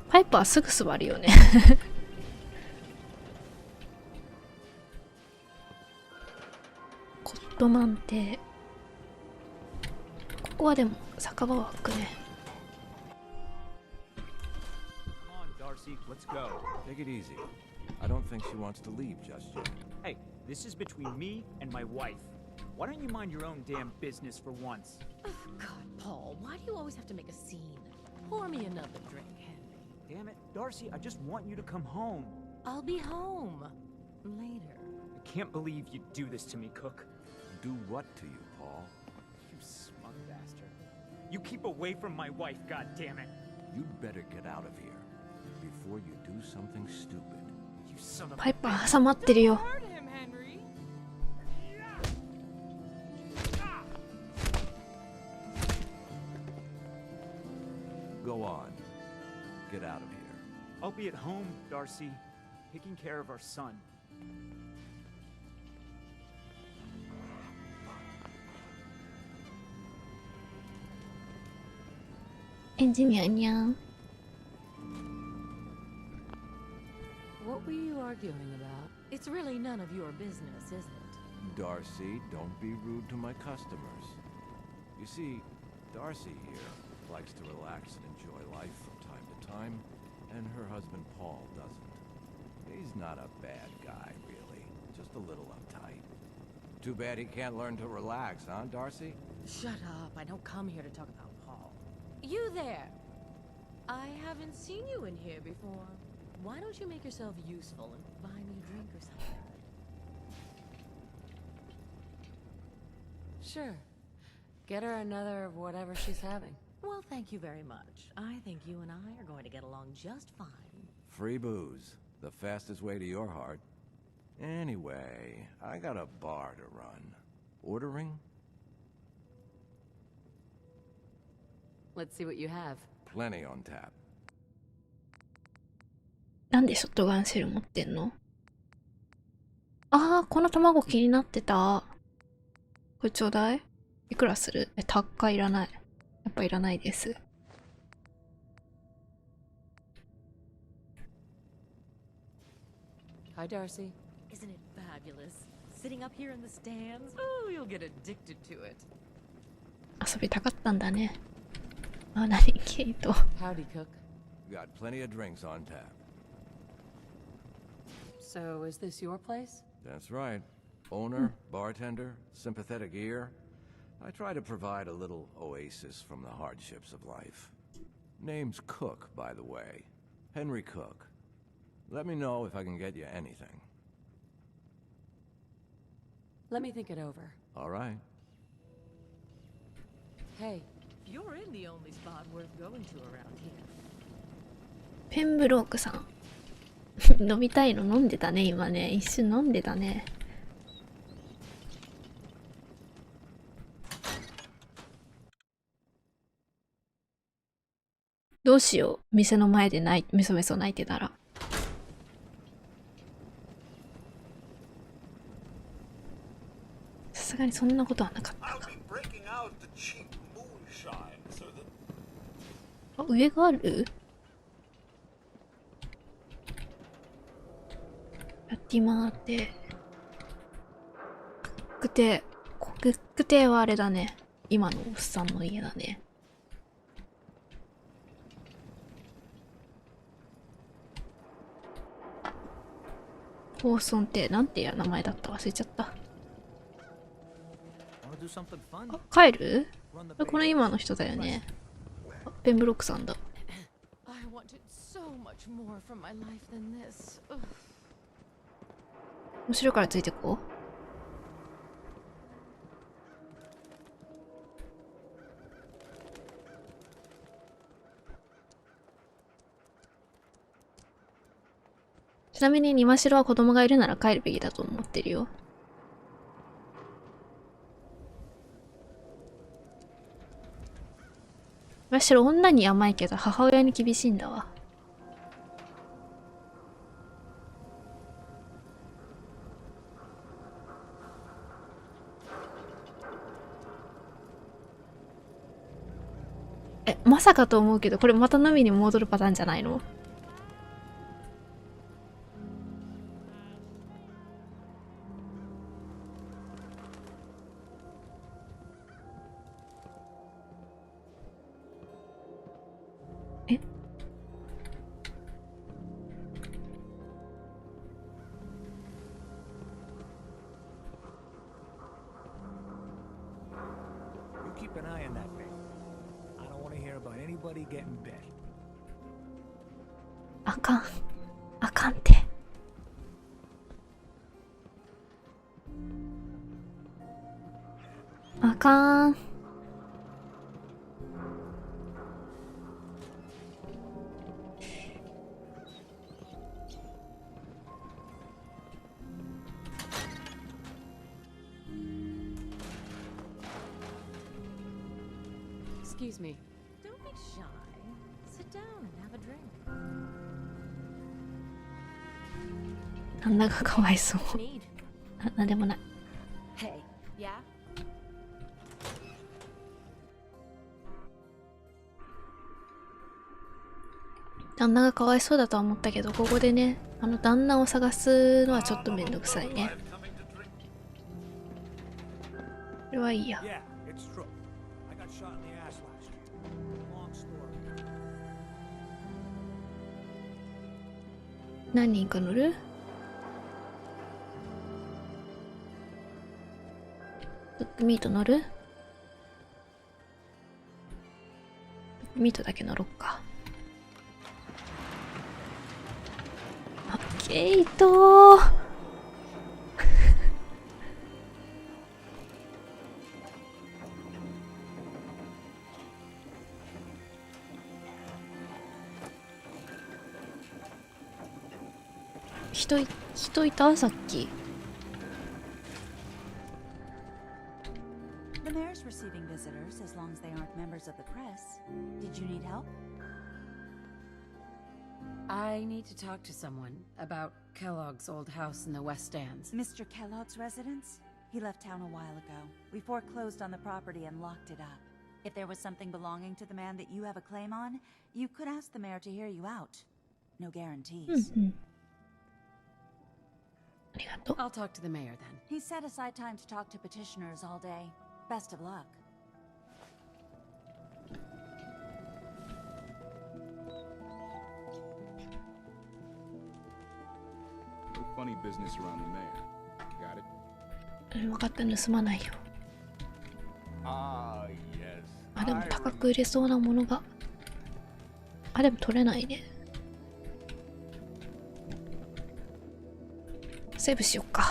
パイパーすぐ座るよね。コットマンってここはでも酒場は開くね。Let's go. Take it easy. I don't think she wants to leave just yet. Hey, this is between me and my wife. Why don't you mind your own damn business for once? Oh, God, Paul, why do you always have to make a scene? Pour me another drink, Henry. Damn it, Darcy, I just want you to come home. I'll be home later. I can't believe you do this to me, Cook. Do what to you, Paul? You smug bastard. You keep away from my wife, goddammit. You'd better get out of here before you do something stupid. You son of パイパー挟まってるよ。Go on. Get out of here. I'll be at home, Darcy, taking care of our son. エンジニアにゃん。 What were you arguing about? It's really none of your business, is it? Darcy, don't be rude to my customers. You see, Darcy here likes to relax and enjoy life from time to time, and her husband Paul doesn't. He's not a bad guy, really. Just a little uptight. Too bad he can't learn to relax, huh, Darcy? Shut up. I don't come here to talk about Paul. You there! I haven't seen you in here before. Why don't you make yourself useful and buy me a drink or something? Sure. Get her another of whatever she's having. Well, thank you very much. I think you and I are going to get along just fine. Free booze. The fastest way to your heart. Anyway, I got a bar to run. Ordering? Let's see what you have. Plenty on tap. なんでショットガンシェル持ってんの？あー、この卵気になってた。これちょうだい。いくらする？高い、いらない。やっぱいらないです。Hi, Darcy. Isn't it fabulous? Sitting up here in the stands? Oh, you'll get addicted to it. 遊びたかったんだね。あ、何ケイト。Howdy, cook. Got plenty of drinks on tap. So, is this your place? That's right. Owner, bartender, sympathetic ear. I try to provide a little oasis from the hardships of life. Name's Cook, by the way. Henry Cook. Let me know if I can get you anything. Let me think it over. All right. Hey. You're in the only spot worth going to around here. ペンブロークさん。飲みたいの飲んでたね、今ね。一瞬飲んでたね。どうしよう。店の前でメソメソ泣いてたら。さすがにそんなことはなかったか。あ、上がある？やってまーって。クックテはあれだね。今のおっさんの家だね。ホーソンってなんていう名前だった忘れちゃった。あ、帰る？この今の人だよね。あ、ペンブロックさんだ。後ろからついてこう。ちなみに庭城は子供がいるなら帰るべきだと思ってるよ。庭城女に甘いけど母親に厳しいんだわ。まさかと思うけどこれまた飲みに戻るパターンじゃないの？Keep an eye on that thing. I don't want to hear about anybody getting bit. あかん。あかんって。あかん。Excuse me. Don't be shy. sit down and have a drink. 旦那がかわいそう。なんでもない。Hey, yeah? 旦那がかわいそうだとは思ったけど、ここでね、旦那を探すのはちょっとめんどくさいね。これはいいや。 Yeah, it's true. I got shot in the ass last year. Long story. 何人か乗る？ドッグミート乗る？ドッグミートだけ乗ろっか。あ、ケイトー人いた？さっき。 The mayor's receiving visitors as long as they aren't members of the press. Did you need help? I need to talk to someone about Kellogg's old house in the West Stands. Mr. Kellogg's residence? He left town a while ago. We foreclosed on the property and locked it up. If there was something belonging to the man that you have a claim on, you could ask the mayor to hear you out. No guarantees. I'll talk to the mayor then. He set aside time to talk to petitioners all day. Best of luck. No funny business around the mayor. Got it? 分かった、盗まないよ。 Ah, yes. あ、でも高く売れそうなものが。あ、でも取れないね。セーブしよっか。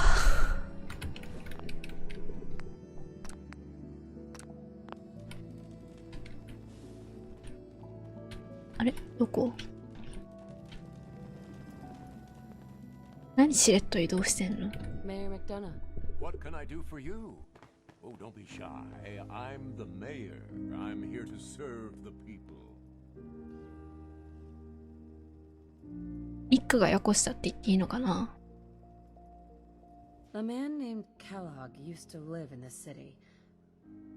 あれ、どこ？何しれっと移動してんの？ Mayor McDonough. What can I do for you? Oh, don't be shy. I'm the mayor. I'm here to serve the people. 一家がやこしたって言っていいのかな？ A man named Kellogg used to live in the city.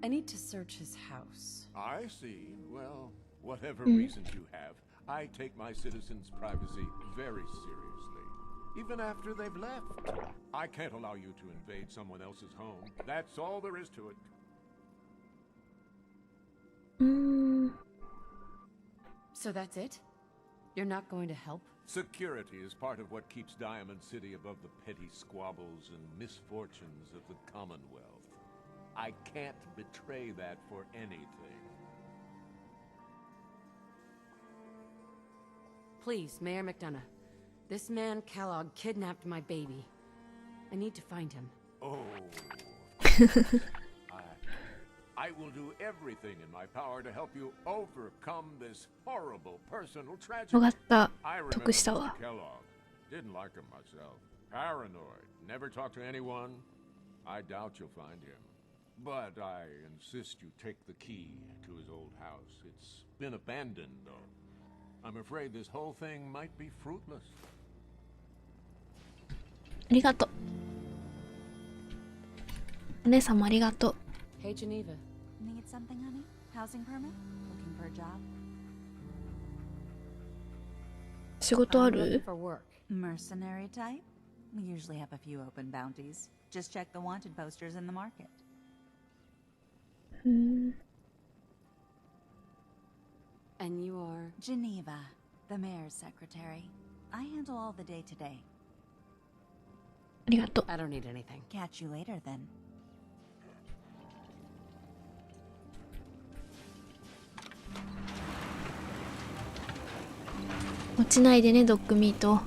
I need to search his house. I see. Well, whatever reasons you have, I take my citizens' privacy very seriously. Even after they've left. I can't allow you to invade someone else's home. That's all there is to it. So that's it? You're not going to help? Security is part of what keeps Diamond City above the petty squabbles and misfortunes of the Commonwealth. I can't betray that for anything. Please, Mayor McDonough. This man Kellogg kidnapped my baby. I need to find him. Oh. I will do everything in my power to help you overcome this horrible personal tragedy. わかった。 I remember 得したわ。 Mr. Kellogg. Didn't like him myself. Paranoid. Never talked to anyone. I doubt you'll find him. But I insist you take the key to his old house. It's been abandoned, though. I'm afraid this whole thing might be fruitless. ありがとう。お姉さんもありがとう。 Hey, Geneva. Need something, honey? Housing permit? Looking for a job? 仕事あ I'm looking る？ for work. Mercenary type? We usually have a few open bounties. Just check the wanted posters in the market. And you are? Geneva, the mayor's secretary. I handle all the day-to-day. ありがとう。 I don't need anything. Catch you later, then. 落ちないでね、ドッグミート。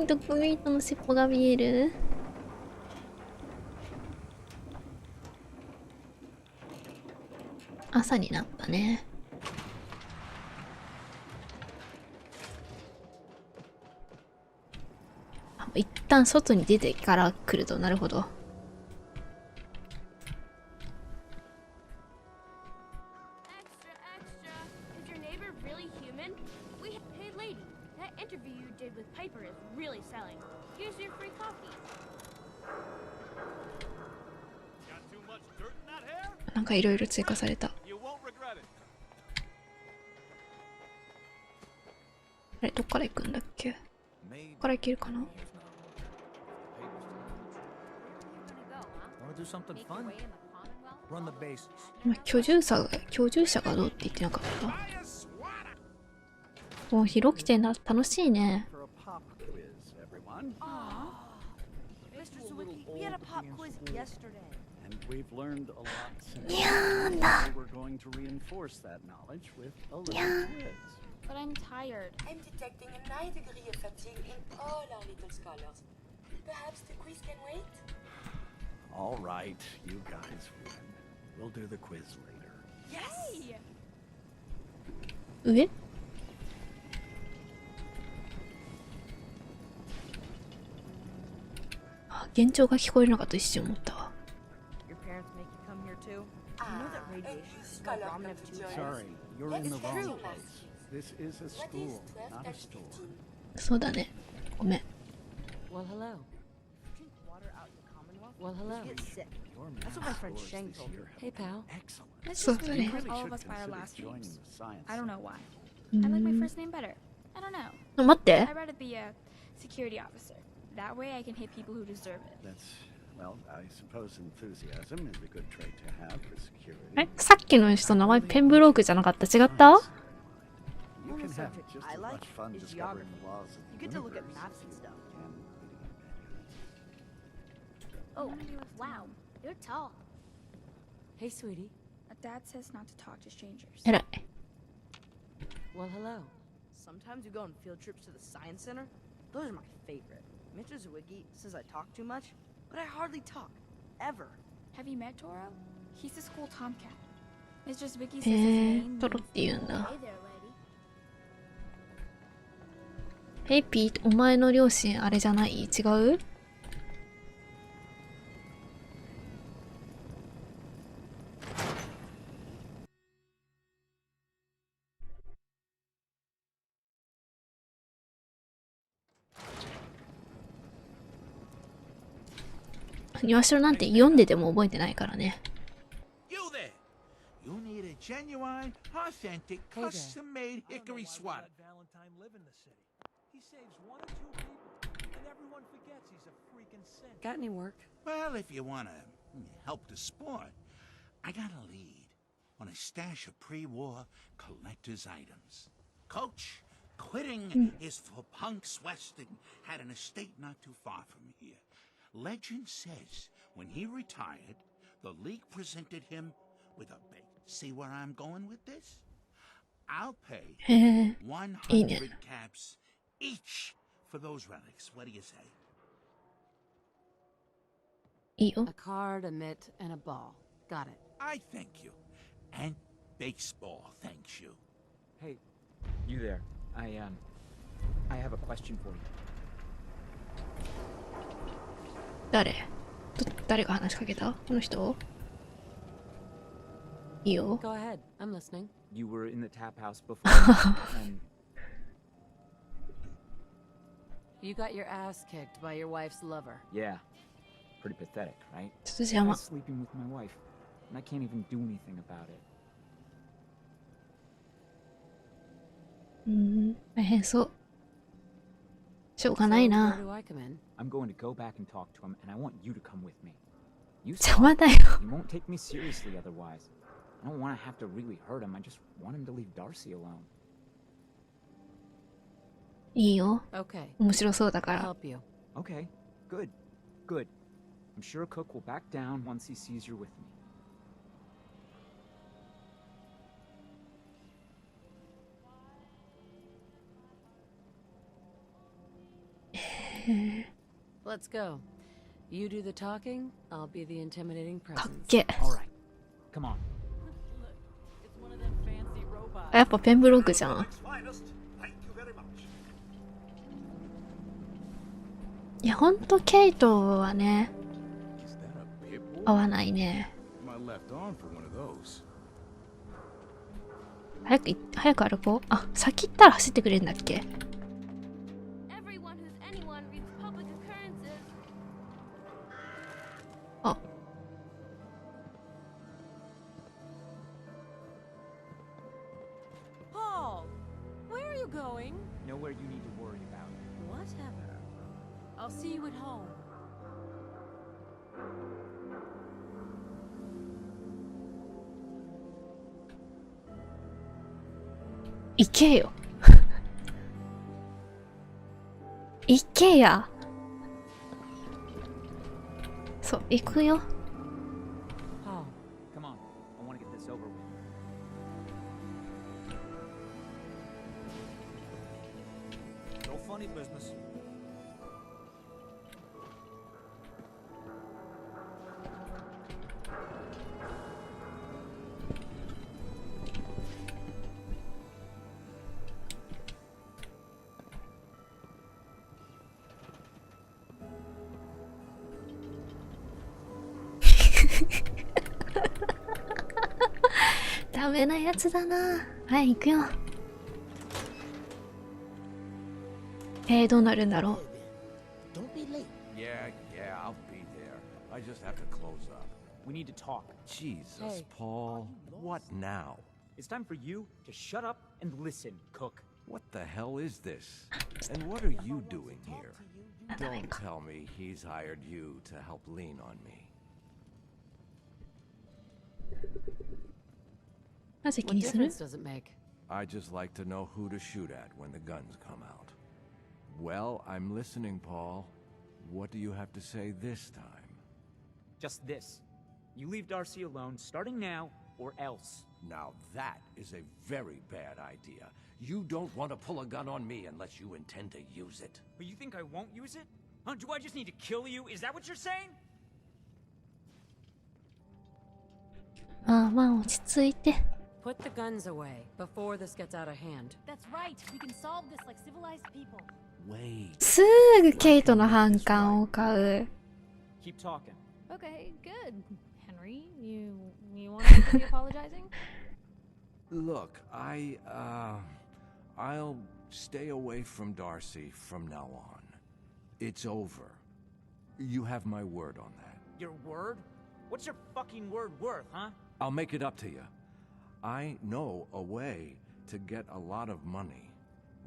ドッグミートの尻尾が見える。朝になったね。一旦外に出てから来ると、なるほど。なんかいろいろ追加された。あれ、どっから行くんだっけ？ここから行けるかな？ Want to do something fun? Run the bases. 今居住者がどうって言ってなかった。もう広くて楽しいね。にゃーんだ。にゃーん。But I'm tired. I'm detecting a 9 degree of fatigue in all our little scholars. Perhaps the quiz can wait? All right, you guys win. We'll do the quiz later. Yes! 上？あ、幻聴が聞こえるのかと一瞬思ったわ。Your parents make you come here too? You know that radiation is no dominant to Sorry, you're in the wrong place. This is a school, not a store. そうだね。ごめん。Well, hello. drink water out in the Commonwealth. Well, hello. You get sick. That's what my friend Shang told me. Hey, pal. Excellent. Let's So just funny. call all of us by our last names. I don't know why. う I like my ん。 first name better. I don't know. あ、待って。 I'd rather be a security officer. That way I can hit people who deserve it. That's, well, I suppose enthusiasm is a good trait to have for security. え、さっきの人名前ペンブロークじゃなかった？違った？ You can have subject just I as like much fun is discovering geography. the laws of You the get to look at universe maps as and you stuff. can reading Oh, manuals. wow. You're tall. Hey, sweetie. Dad says not to talk to strangers. えらい。 Well, hello. Sometimes we go on field trips to the science center. Those are my favorite. Mr. Zwicky says I talk too much, but I hardly talk. Ever. Have you met Toro? He's the school tomcat. Mr. Zwicky says his name トロって言うんだ。 Hey there, lady. ヘイピー、お前の両親あれじゃない？違う？庭城なんて読んでても覚えてないからね。 You there! You need a genuine, authentic, custom-made hickory sweater. Valentine live in the city. He saves 1 or 2 people, and everyone forgets he's a freaking saint. Got any work? Well, if you want to help the sport, I got a lead on a stash of pre-war collector's items. Coach, quitting is for punks Weston had an estate not too far from here. Legend says when he retired, the league presented him with a bait. See where I'm going with this? I'll pay へえ、いいね。 100 caps each for those relics. What do you say? いいよ。 A card, a mitt, and a ball. Got it. I thank you. And baseball thanks you. Hey, you there. I have a question for you. 誰が話しかけた？この人？いいよ。 Go ahead. I'm listening. You were in the tap house before, and You got your ass kicked by your wife's lover. yeah, pretty pathetic, right? ちょっと邪魔。 I was sleeping with my wife, and I can't even do anything about it. 大変そう。しょうがない So, な where。do I come in? I'm going to go back and talk to him, and I want you to come with me. You 邪 saw 魔だよ。 you won't take me seriously otherwise. I don't want to have to really hurt him. I just want him to leave Darcy alone. いいよ。 Okay. 面白そうだか I'll ら。 help you. Okay, good, good. I'm sure Cook will back down once he sees you're with me. Let's go. You do the talking, I'll be the intimidating かっ presence. け。 All right, come on. It's one of them fancy robots. あ、やっぱペンブロックじゃん。 いや、ほんとケイトはね、 Is that a pit bull? 合わないね。 My left arm for one of those. 早く歩こう。あ、先行ったら走ってくれるんだっけ？ Everyone who's anyone reads public occurrences. あ。I'll see you at home. 行けよ。行けや。そう、行くよ。Oh, come on. I want to get this over with. No funny business. ダメなやつだな。はい、行くよ。どうなるんだろう。Don't be late. Yeah, I'll be there. I just have to close up. We need to talk. Jesus, Hey. Paul. What now? It's time for you to shut up and listen, Cook. What the hell is this? And what are you doing here? Don't tell me he's hired you to help lean on me. なぜ気 What にする？ difference does it make? I just like to know who to shoot at when the guns come out. Well, I'm listening, Paul. What do you have to say this time? Just this. You leave Darcy alone starting now, or else. Now that is a very bad idea. You don't want to pull a gun on me unless you intend to use it. But you think I won't use it? Huh? Do I just need to kill you? Is that what you're saying? まあまあ落ち着いて。 Put the guns away before this gets out of hand. That's right. We can solve this like civilized people. Wait. すぐケイトの反感を買う。 Keep talking. Okay, good. Henry, you want to be apologizing? Look, I'll stay away from Darcy from now on. It's over. You have my word on that. Your word? What's your fucking word worth, huh? I'll make it up to you. I know a way to get a lot of money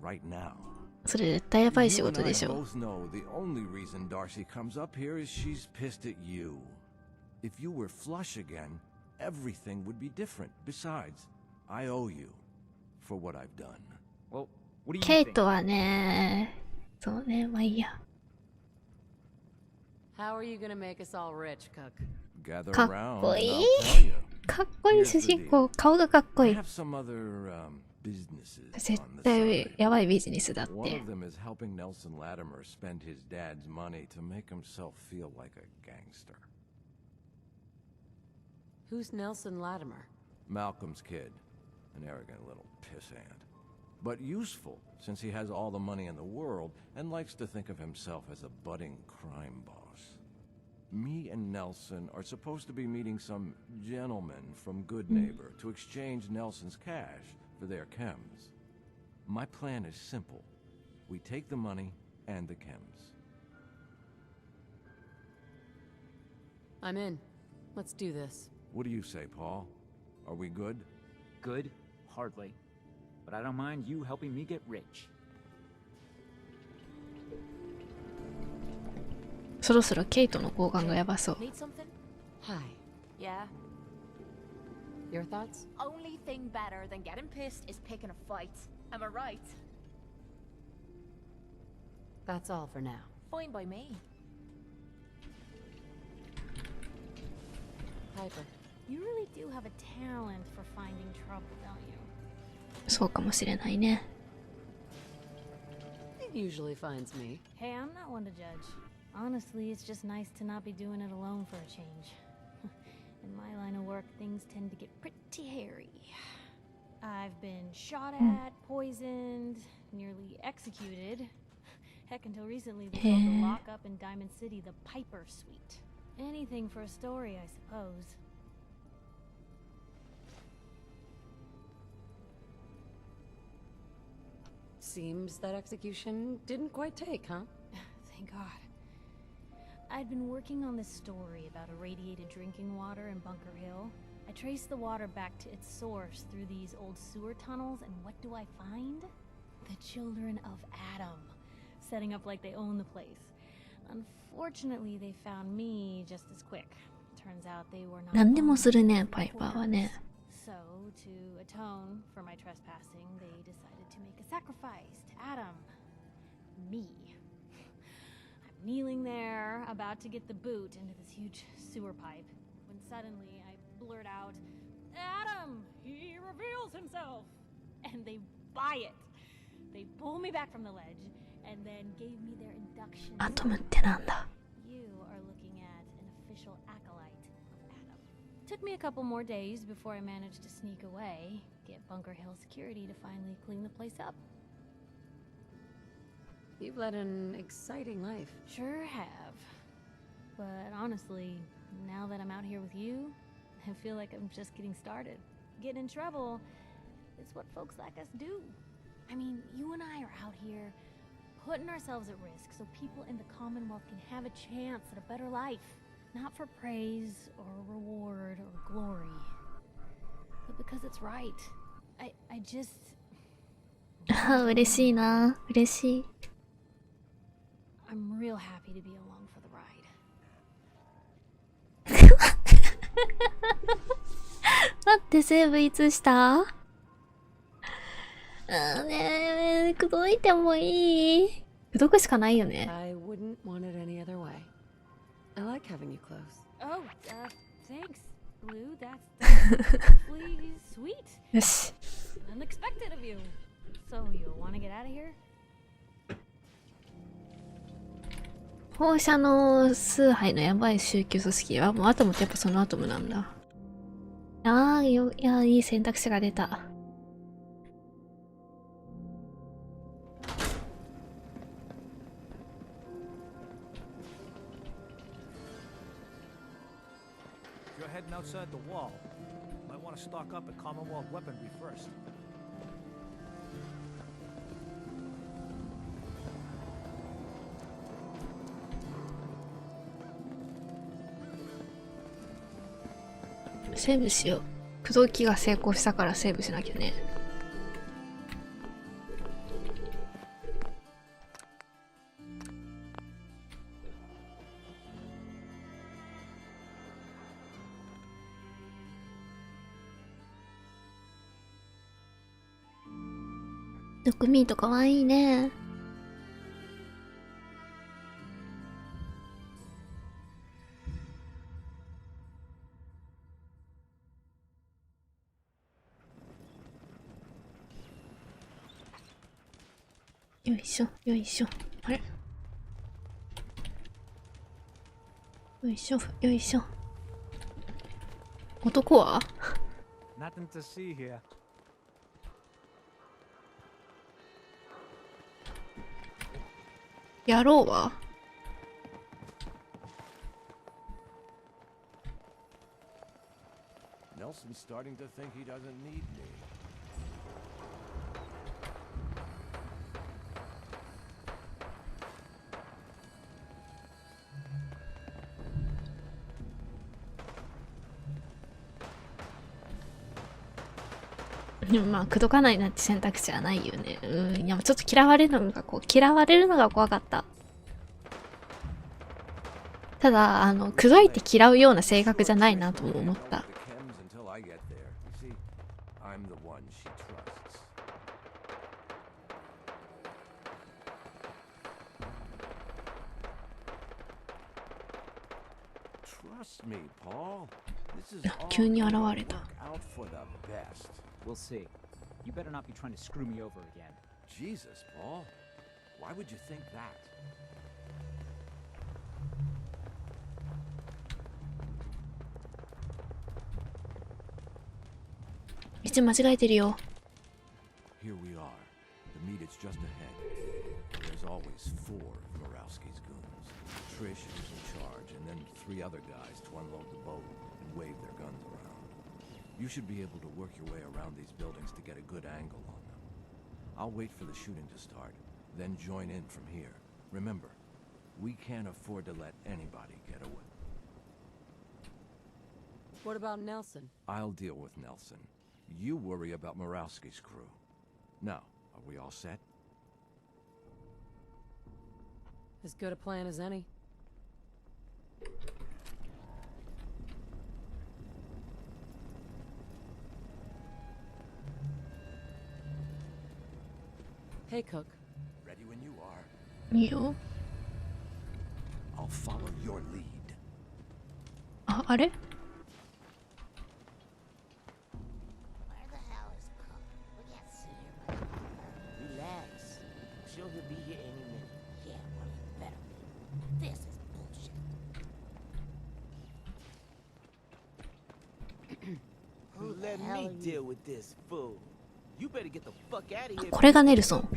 right now. それ絶対やばい仕 You 事 and I でしょ。 both know the only reason Darcy comes up here is she's pissed at you. If you were flush again, everything would be different. Besides, I owe you for what I've done. Well, what do you ケイ think? トはね、そうね、まあいいや。 How are you gonna make us all rich, Cook? Gather かっ around こ and いい I'll tell you. かっこいい主人公、顔がかっこい I い。 have some other businesses 絶 on the 対 side. やばいビジネスだっ One て of。them is helping Nelson Latimer spend his dad's money to make himself feel like a gangster. Who's Nelson Latimer? Malcolm's kid. An arrogant little pissant. But useful, since he has all the money in the world and likes to think of himself as a budding crime boss. Me and Nelson are supposed to be meeting some gentleman from Good Neighbor to exchange Nelson's cash for their chems. My plan is simple. We take the money and the chems. I'm in. Let's do this. What do you say, Paul? Are we good? Good? Hardly. But I don't mind you helping me get rich. そろそろケイトの交換がやばそう。 Need something? Hi. Yeah. Your thoughts? Only thing better than getting pissed is picking a fight. Am I right? That's all for now. Fine by me. Piper. You really do have a talent for finding trouble, don't you? そうかもしれないね。 It usually finds me. Hey, I'm not one to judge. Honestly, it's just nice to not be doing it alone for a change. In my line of work, things tend to get pretty hairy. I've been shot at, poisoned, nearly executed. Heck, until recently, they called the lockup in Diamond City the Piper Suite. Anything for a story, I suppose. Seems that execution didn't quite take, huh? Thank God. I'd been working on this story about irradiated drinking water in Bunker Hill. I traced the water back to its source through these old sewer tunnels, and what do I find? The children of Adam, setting up like they own the place. Unfortunately, they found me just as quick. Turns out they were not. 何でもするね、パイパーはね。So, to atone for my trespassing, they decided to make a sacrifice to Adam. Me. I'm kneeling there, about to get the boot into this huge sewer pipe, when suddenly I blurt out, Adam! He reveals himself! And they buy it. They pull me back from the ledge, and then gave me their induction. アトムってなんだ。You are looking at an official acolyte of Adam. Took me a couple more days before I managed to sneak away, get Bunker Hill security to finally clean the place up. You've led an exciting life. Sure have. But honestly, now that I'm out here with you, I feel like I'm just getting started. Getting in trouble is what folks like us do. I mean, you and I are out here putting ourselves at risk so people in the Commonwealth can have a chance at a better life. Not for praise or reward or glory, but because it's right. I just... 嬉しいな、嬉しい。I'm real happy to be along for the ride. 待って、セーブいつした？ねえ、口説いてもいい？口説くしかないよね。I wouldn't want it any other way. I like having you close. Oh, thanks, Blue. That's awfully sweet. よし。Unexpected of you. So, you want to get out of here? 放射能崇拝のやばい宗教組織はもうアトムってやっぱそのアトムなんだ。いや、いい選択肢が出た。If you're heading outside the wall, you might want to stock up at Commonwealth weaponry first.セーブしよう。口説きが成功したからセーブしなきゃね。ドクミートかわいいね。よいしょ、よいしょ。あれ？よいしょ、よいしょ。男は？ Nothing to see here. 野郎は？ Nelson's starting to think he doesn't need me.でもまあ口説かないなんて選択肢はないよね。いやちょっと嫌われるのが怖かった。ただ口説いて嫌うような性格じゃないなとも思った。急に現れた。We'll see. You better not be trying to screw me over again. Jesus, Paul. Why would you think that? 道間違えてるよ。Here we are. The meet is just ahead. There's always 4 of Murawski's goons. Trish is in charge, and then 3 other guys to unload the boat and wave their guns around. You should be able to work your way around these buildings to get a good angle on them. I'll wait for the shooting to start, then join in from here. Remember, we can't afford to let anybody get away. What about Nelson? I'll deal with Nelson. You worry about Murawski's crew. Now, are we all set? As good a plan as any. Hey, Cook. Ready when you are. いいよ。 I'll follow your lead. あ、あれ Where the hell is Cook? We can't sit here by the fire. Relax. Sure he'll be here any minute. Yeah, well, it better be. This is bullshit. Let me deal with this fool. You better get the fuck out of here. これがネルソン。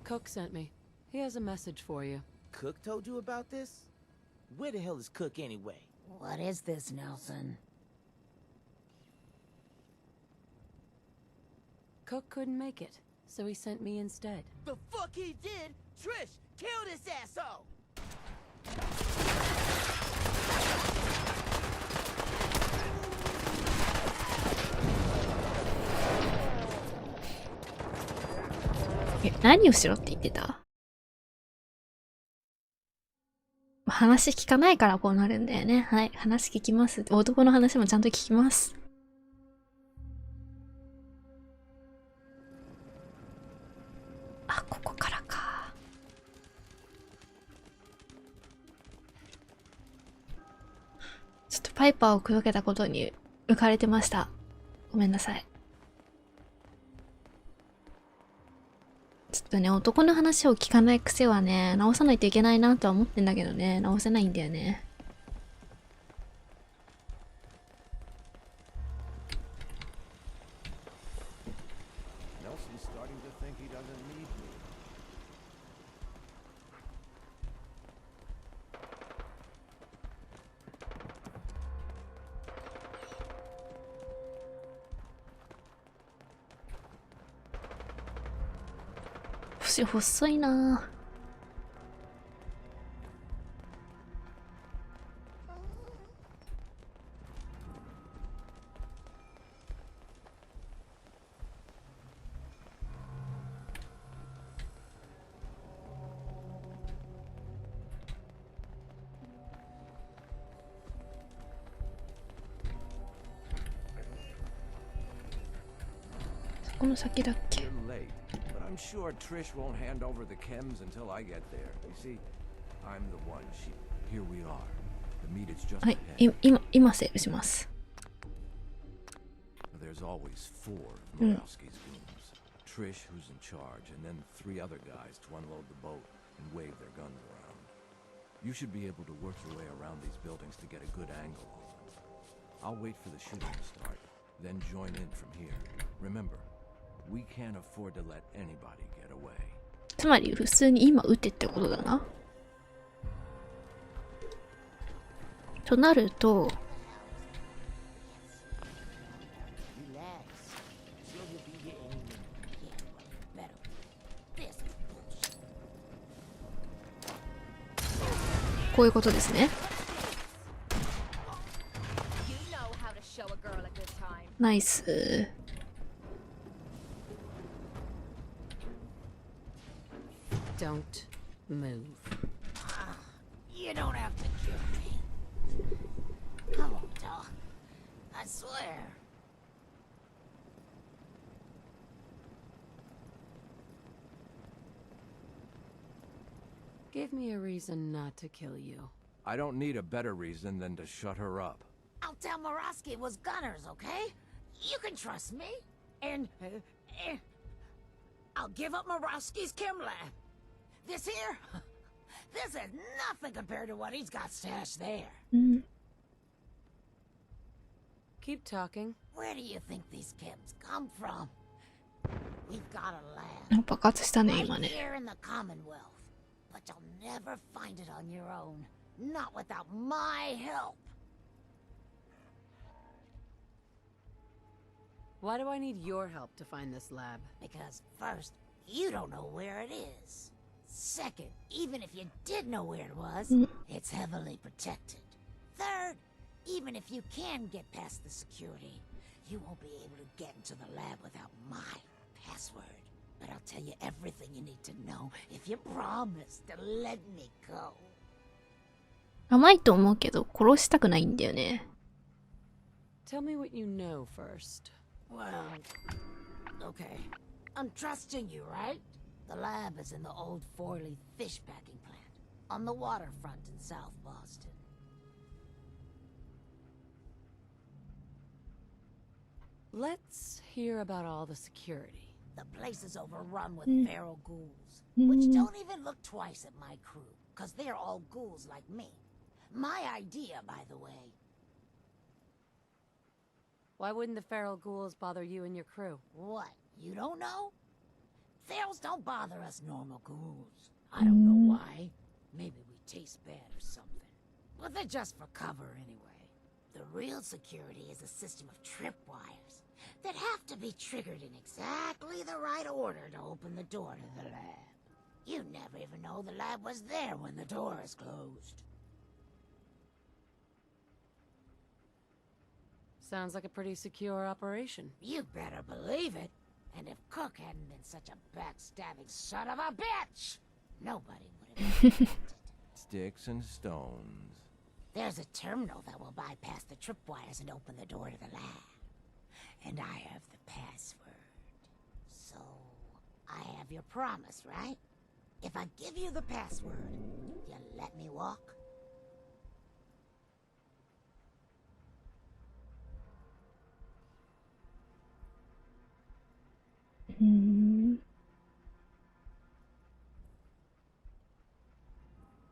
Cook sent me. He has a message for you. Cook told you about this? Where the hell is Cook anyway? What is this, Nelson? Cook couldn't make it, so he sent me instead. The fuck he did? Trish, kill this asshole!え、何をしろって言ってた？話聞かないからこうなるんだよね。はい、話聞きます。男の話もちゃんと聞きます。あ、ここからか。ちょっとパイパーを口説けたことに浮かれてました。ごめんなさい。ちょっとね、男の話を聞かない癖はね、直さないといけないなとは思ってんだけどね、直せないんだよね。Nelson's starting to think he doesn't need me.細いなぁ。この先だっけ？ You're late, but I'm sure Trish won't hand over the chems until I get there. You see, I'm the one. Here we are. The meet is just はい、 ahead. 今セーブします。There's always 4 of Murawski's goons. Trish, who's in charge, and then 3 other guys to unload the boat and wave their guns around. You should be able to work your way around these buildings to get a good angle on them. I'll wait for the shooting to start, then join in from here. Remember, we can't afford to let anybody get away. つまり普通に今撃てってことだな。となると、こういうことですね。ナイス。Don't move. You don't have to kill me. I won't talk. I swear. Give me a reason not to kill you. I don't need a better reason than to shut her up. I'll tell Murawski it was Gunners, okay? You can trust me. And I'll give up Murawski's chem lab. This here, this is nothing compared to what he's got stashed there. Keep talking. Where do you think these chems come from? We've got a lab 爆発したね、今 right ね。 here in the Commonwealth. But you'll never find it on your own. Not without my help. Why do I need your help to find this lab? Because first, you don't know where it is. Second, even if you did know where it was, it's heavily protected. Third, even if you can get past the security, you won't be able to get into the lab without my password. But I'll tell you everything you need to know if you promise to let me go. 甘いと思うけど殺したくないんだよね。 Tell me what you know first. Well, okay. I'm trusting you, right? The lab is in the old Forley fish packing plant, on the waterfront in South Boston. Let's hear about all the security. The place is overrun with Mm. feral ghouls, which don't even look twice at my crew, because they're all ghouls like me. My idea, by the way. Why wouldn't the feral ghouls bother you and your crew? What, you don't know? Ferals don't bother us normal ghouls. I don't know why. Maybe we taste bad or something. But they're just for cover anyway. The real security is a system of tripwires that have to be triggered in exactly the right order to open the door to the lab. You never even know the lab was there when the door is closed. Sounds like a pretty secure operation. You better believe it. And if Cook hadn't been such a backstabbing son of a bitch, nobody would have. Sticks and stones. There's a terminal that will bypass the tripwires and open the door to the lab. And I have the password. So, I have your promise, right? If I give you the password, you let me walk?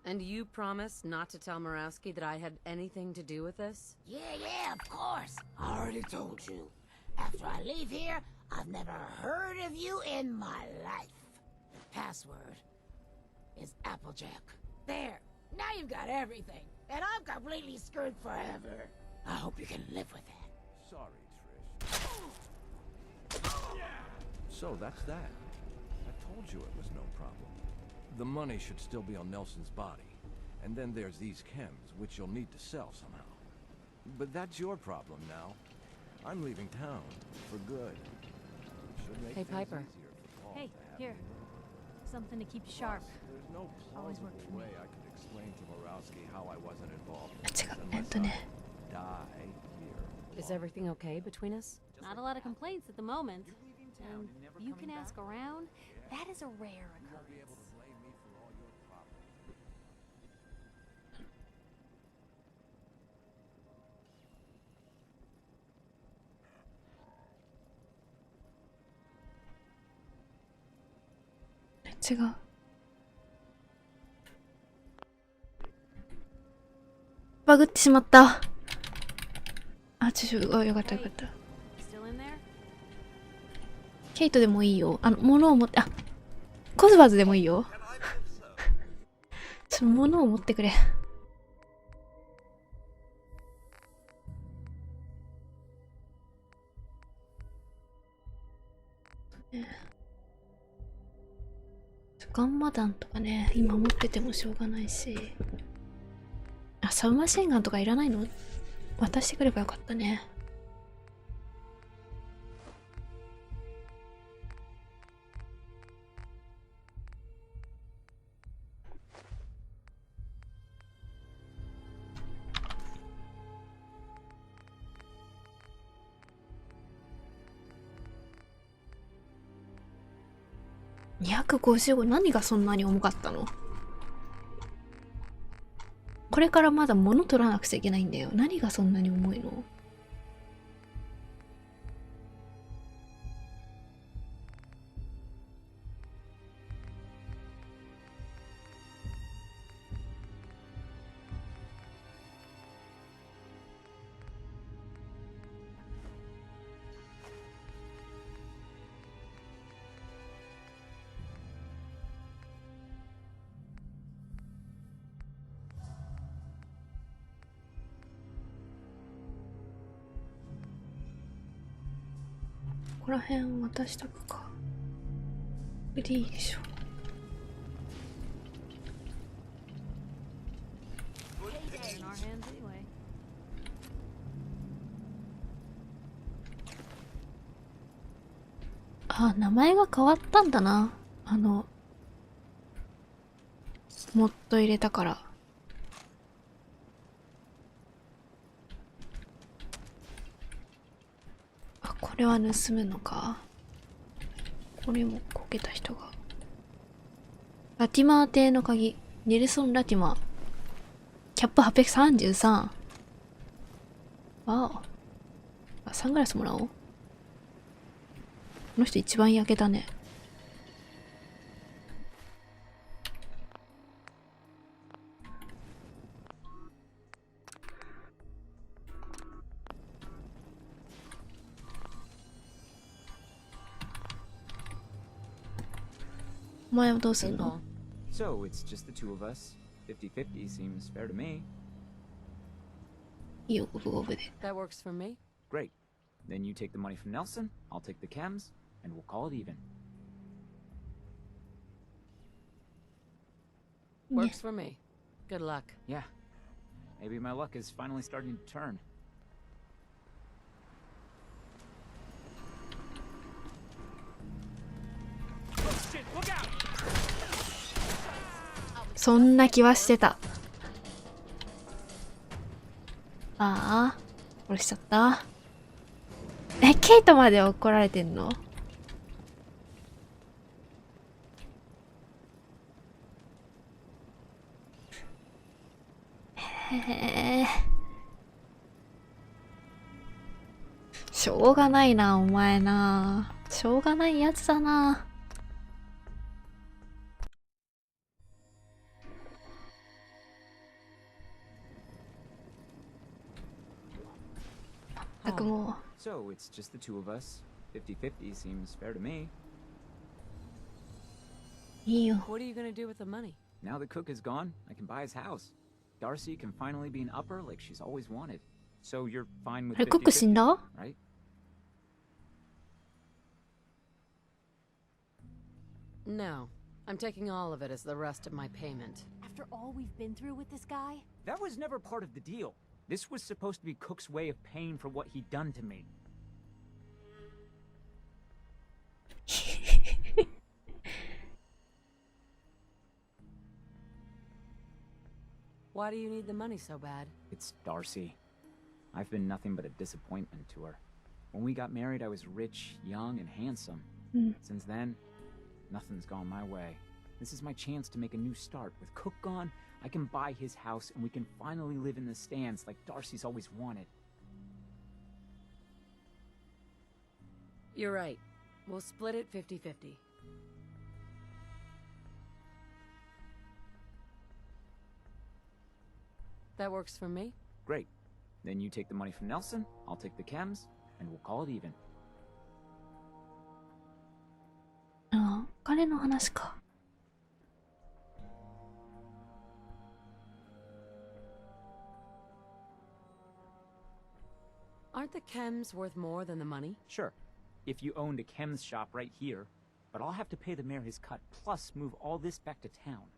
And you promised not to tell Murawski that I had anything to do with this? Yeah, of course. I already told you. After I leave here, I've never heard of you in my life. The password is Applejack. There. Now you've got everything. And I'm completely screwed forever. I hope you can live with that. Sorry, Trish. So that's that. I told you it was no problem. The money should still be on Nelson's body. And then there's these chems, which you'll need to sell somehow. But that's your problem now. I'm leaving town. For good. Should make Hey, things Piper. easier for Paul Hey, to have here. me. Something to keep sharp. There's no Always plausible worked for me. way I could explain to Murawski how I wasn't involved. 違う、unless I ね。 die here. Is everything okay between us? Not a lot of complaints at the moment. And you can ask around. That is a rare occurrence.違う。バグってしまった。あ、よかったよかった。Still in there? ケイトでもいいよ。物を持って、あ、コズバーズでもいいよ。物を持ってくれ。ガンマ弾とかね、今持っててもしょうがないし。あ、サブマシンガンとかいらないの？渡してくればよかったね。255、何がそんなに重かったの？これからまだ物取らなくちゃいけないんだよ。何がそんなに重いの？ここら辺渡しとくか。これでいいでしょ。In our hands anyway. あ、名前が変わったんだな。モッド入れたから。あ、ここれは盗むのか。これもこけた人が。ラティマー邸の鍵。ネルソン・ラティマー。キャップ833。わあ。サングラスもらおう。この人一番焼けたね。お前はどうすんの？ So it's just the two of us. 50-50 seems fair to me. いいよ、五分五分で。That works for me. Great. Then you take the money from Nelson, I'll take the chems, and we'll call it even. Works for me. Good luck. Yeah. Maybe my luck is finally starting to turn. そんな気はしてた。ああ、殺しちゃった。ケイトまで怒られてんの？へえ。しょうがないな、お前な。しょうがないやつだな。So it's just the two of us. 50-50 seems fair to me. いいよ。 What are you gonna do with the money? Now the cook is gone, I can buy his house. Darcy can finally be an upper like she's always wanted. So you're fine with コック死んだ？ right? No. I'm taking all of it as the rest of my payment. After all we've been through with this guy? That was never part of the deal. This was supposed to be Cook's way of paying for what he'd done to me. Why do you need the money so bad? It's Darcy. I've been nothing but a disappointment to her. When we got married, I was rich, young, and handsome. Since then, nothing's gone my way. This is my chance to make a new start. With Cook gone, I can buy his house and we can finally live in the stands like Darcy's always wanted. You're right. We'll split it 50-50. That works for me? Great. Then you take the money from Nelson, I'll take the chems, and we'll call it even. ああ、お金の話か。Aren't the chems worth more than the money? Sure. If you owned a chems shop right here, but I'll have to pay the mayor his cut, plus move all this back to town.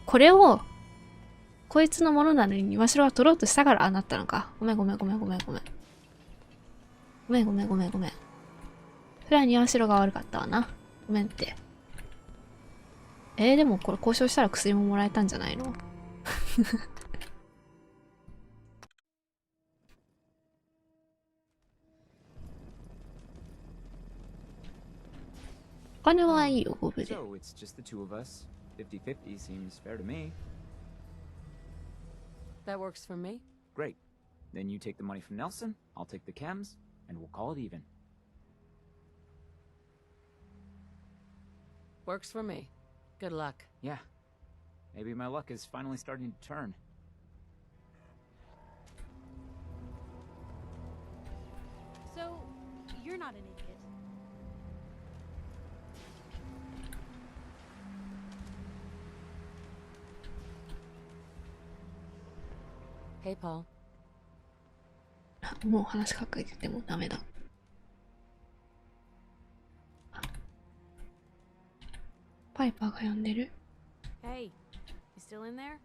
これをこいつのものなのに庭代が取ろうとしたからああなったのか。ごめん。それは庭代が悪かったわな。ごめんって。でもこれ交渉したら薬ももらえたんじゃないの？お金はいいよ、ゴブで。So it's just the two of us. 50-50 seems fair to me. That works for me? Great. Then you take the money from Nelson, I'll take the chems, and we'll call it even. Works for me. Good luck. Yeah. Maybe my luck is finally starting to turn. So, you're not an idiot. Hey, Paul. もう話しかけててもダメだ。パイパーが呼んでる。Hey, you still in there?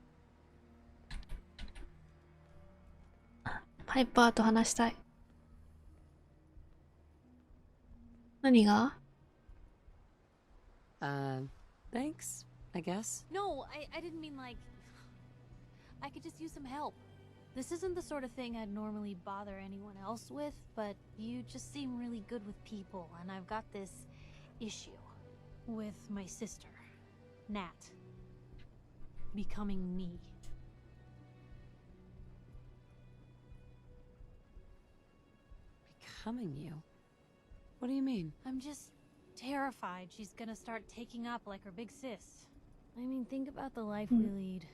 パイパーと話したい。何が？ Thanks. I guess. No, I didn't mean like... I could just use some help. This isn't the sort of thing I'd normally bother anyone else with, but you just seem really good with people, and I've got this issue with my sister, Nat, becoming me. Becoming you? What do you mean? I'm just terrified she's gonna start taking up like her big sis. I mean, think about the life we lead.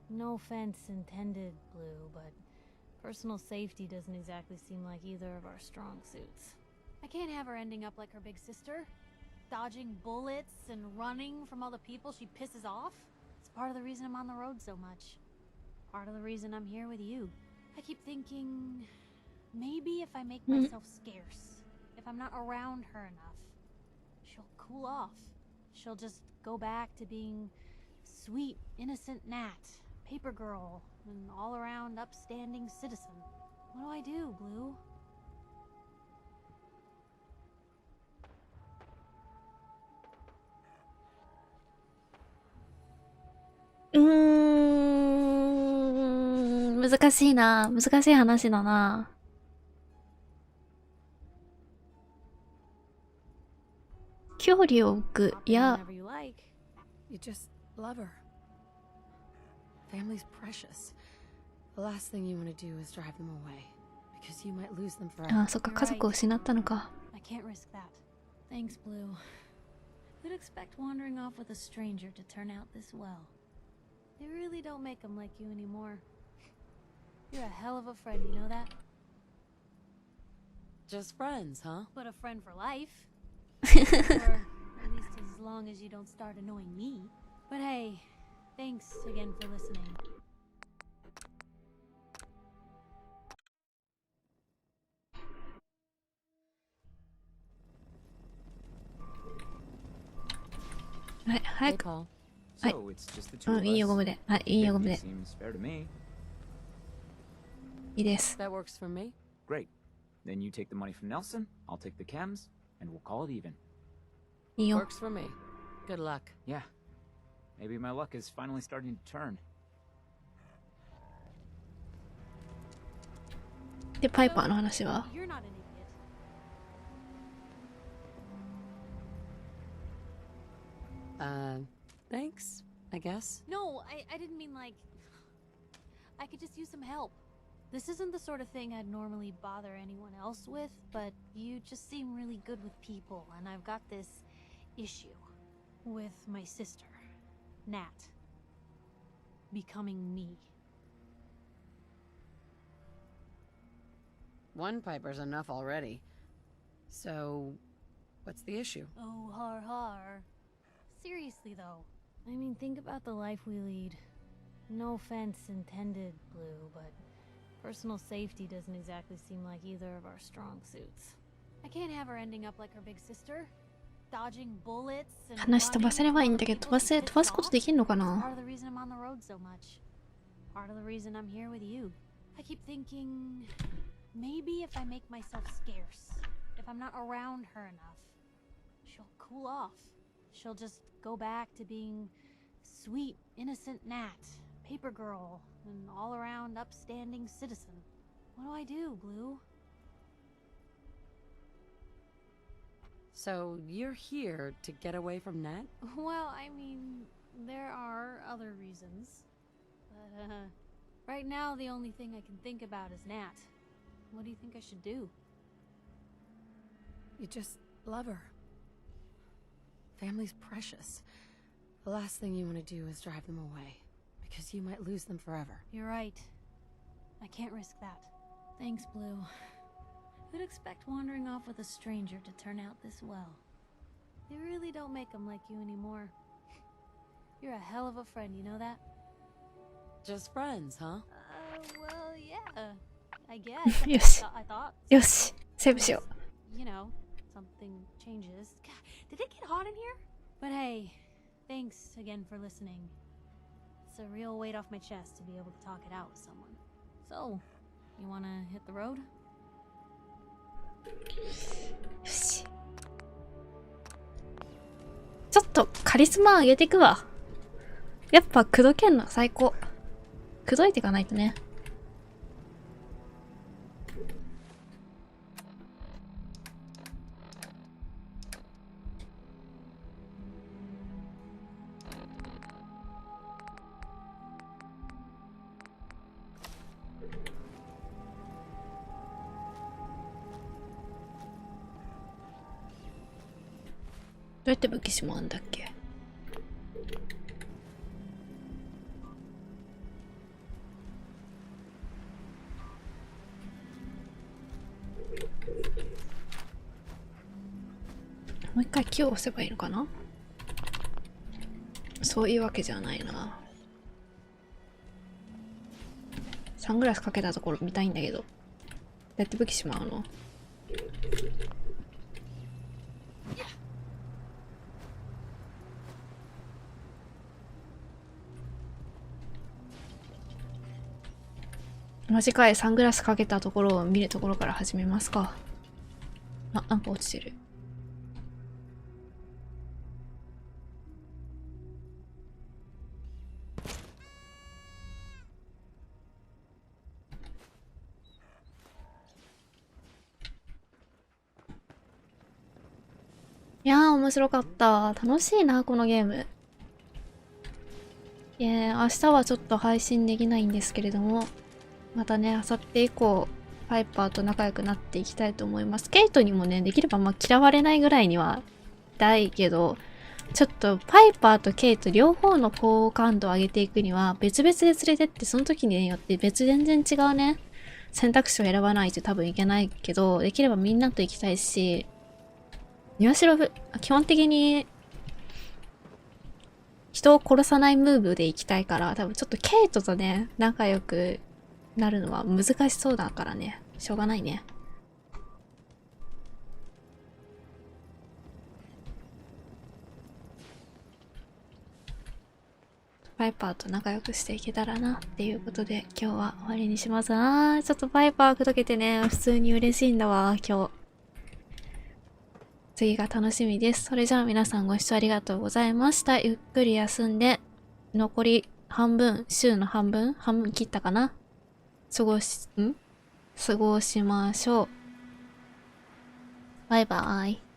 No offense intended, Blue, but personal safety doesn't exactly seem like either of our strong suits. I can't have her ending up like her big sister, dodging bullets and running from all the people she pisses off. It's part of the reason I'm on the road so much. Part of the reason I'm here with you. I keep thinking, maybe if I make myself scarce, if I'm not around her enough, she'll cool off. She'll just go back to being sweet, innocent Nat, paper girl, an all-around upstanding citizen. What do I do, Blue?難しいな。難しい話だな。距離を置くや You just love her. Family's precious. The last thing you want to do is drive them away, because you might lose them forever. あ、そっか、家族を失ったのか。I can't risk that. Thanks, Blue. Who'd expect wandering off with a stranger to turn out this well? They really don't make them like you anymore. You're a hell of a friend, you know that? Just friends, huh? But a friend for life. Or at least as long as you don't start annoying me. But hey, thanks again for listening. Hey, Paul. So it's just the two う of ん、いいよ、ゴ us. ムで。はい、いいよ、ゴムで。 Seems fair to me. いいです。 That works for me. Great. Then you take the money from Nelson, I'll take the chems, and we'll call it even. いいよ。 Works for me. Good luck. Yeah. Maybe my luck is finally starting to turn. で、パイパーの話は You're not an idiot. Thanks, I guess. No, I didn't mean like... I could just use some help. This isn't the sort of thing I'd normally bother anyone else with, but you just seem really good with people, and I've got this issue with my sister, Nat, becoming me. One piper's enough already. So, what's the issue? Oh, har har. Seriously though, I mean, think about the life we lead. No offense intended, Blue, but personal safety doesn't exactly seem like either of our strong suits. I can't have her ending up like her big sister, dodging bullets and 話飛ばせればいいんだけど、飛ばすことできんのか part な of the reason I'm on the road so much. Part of the reason I'm here with you. I keep thinking, maybe if I make myself scarce, if I'm not around her enough, she'll cool off. She'll just go back to being sweet, innocent Nat, paper girl, an all-around upstanding citizen. What do I do, Blue? So, you're here to get away from Nat? Well, I mean, there are other reasons. But, right now the only thing I can think about is Nat. What do you think I should do? You just love her. Family's precious. The last thing you want to do is drive them away, because you might lose them forever. You're right. I can't risk that. Thanks, Blue. Who'd expect wandering off with a stranger to turn out this well? They really don't make them like you anymore. You're a hell of a friend, you know that? Just friends, huh? Well, yeah. I guess. よし I thought. よしセーブしよ You know, something changes. God, did it get hot in here? But hey, thanks again for listening. It's a real weight off my chest to be able to talk it out with someone. So, you wanna hit the road? う。よし。ちょっとカリスマ上げていくわ。やっぱ口説けんの最高。口説いていかないとね。どうやって武器しまうんだっけ。もう一回木を押せばいいのかな。そういうわけじゃないな。サングラスかけたところ見たいんだけど。どうやって武器しまうの。マジかい。サングラスかけたところを見るところから始めますか。あ、なんか落ちてる。いやー、面白かった。楽しいな、このゲーム。明日はちょっと配信できないんですけれども、またね、明後日以降、パイパーと仲良くなっていきたいと思います。ケイトにもね、できれば嫌われないぐらいにはいたいけど、ちょっとパイパーとケイト両方の好感度を上げていくには、別々で連れてって、その時によって全然違うね、選択肢を選ばないと多分いけないけど、できればみんなと行きたいし、庭代基本的に人を殺さないムーブで行きたいから、多分ちょっとケイトとね、仲良くなるのは難しそうだからね、しょうがないね。パイパーと仲良くしていけたらなっていうことで、今日は終わりにします。ちょっとパイパー口説けてね、普通に嬉しいんだわ、今日。次が楽しみです。それじゃあ皆さんご視聴ありがとうございました。ゆっくり休んで、残り半分、週の半分切ったかな。過ごしましょう。バイバイ。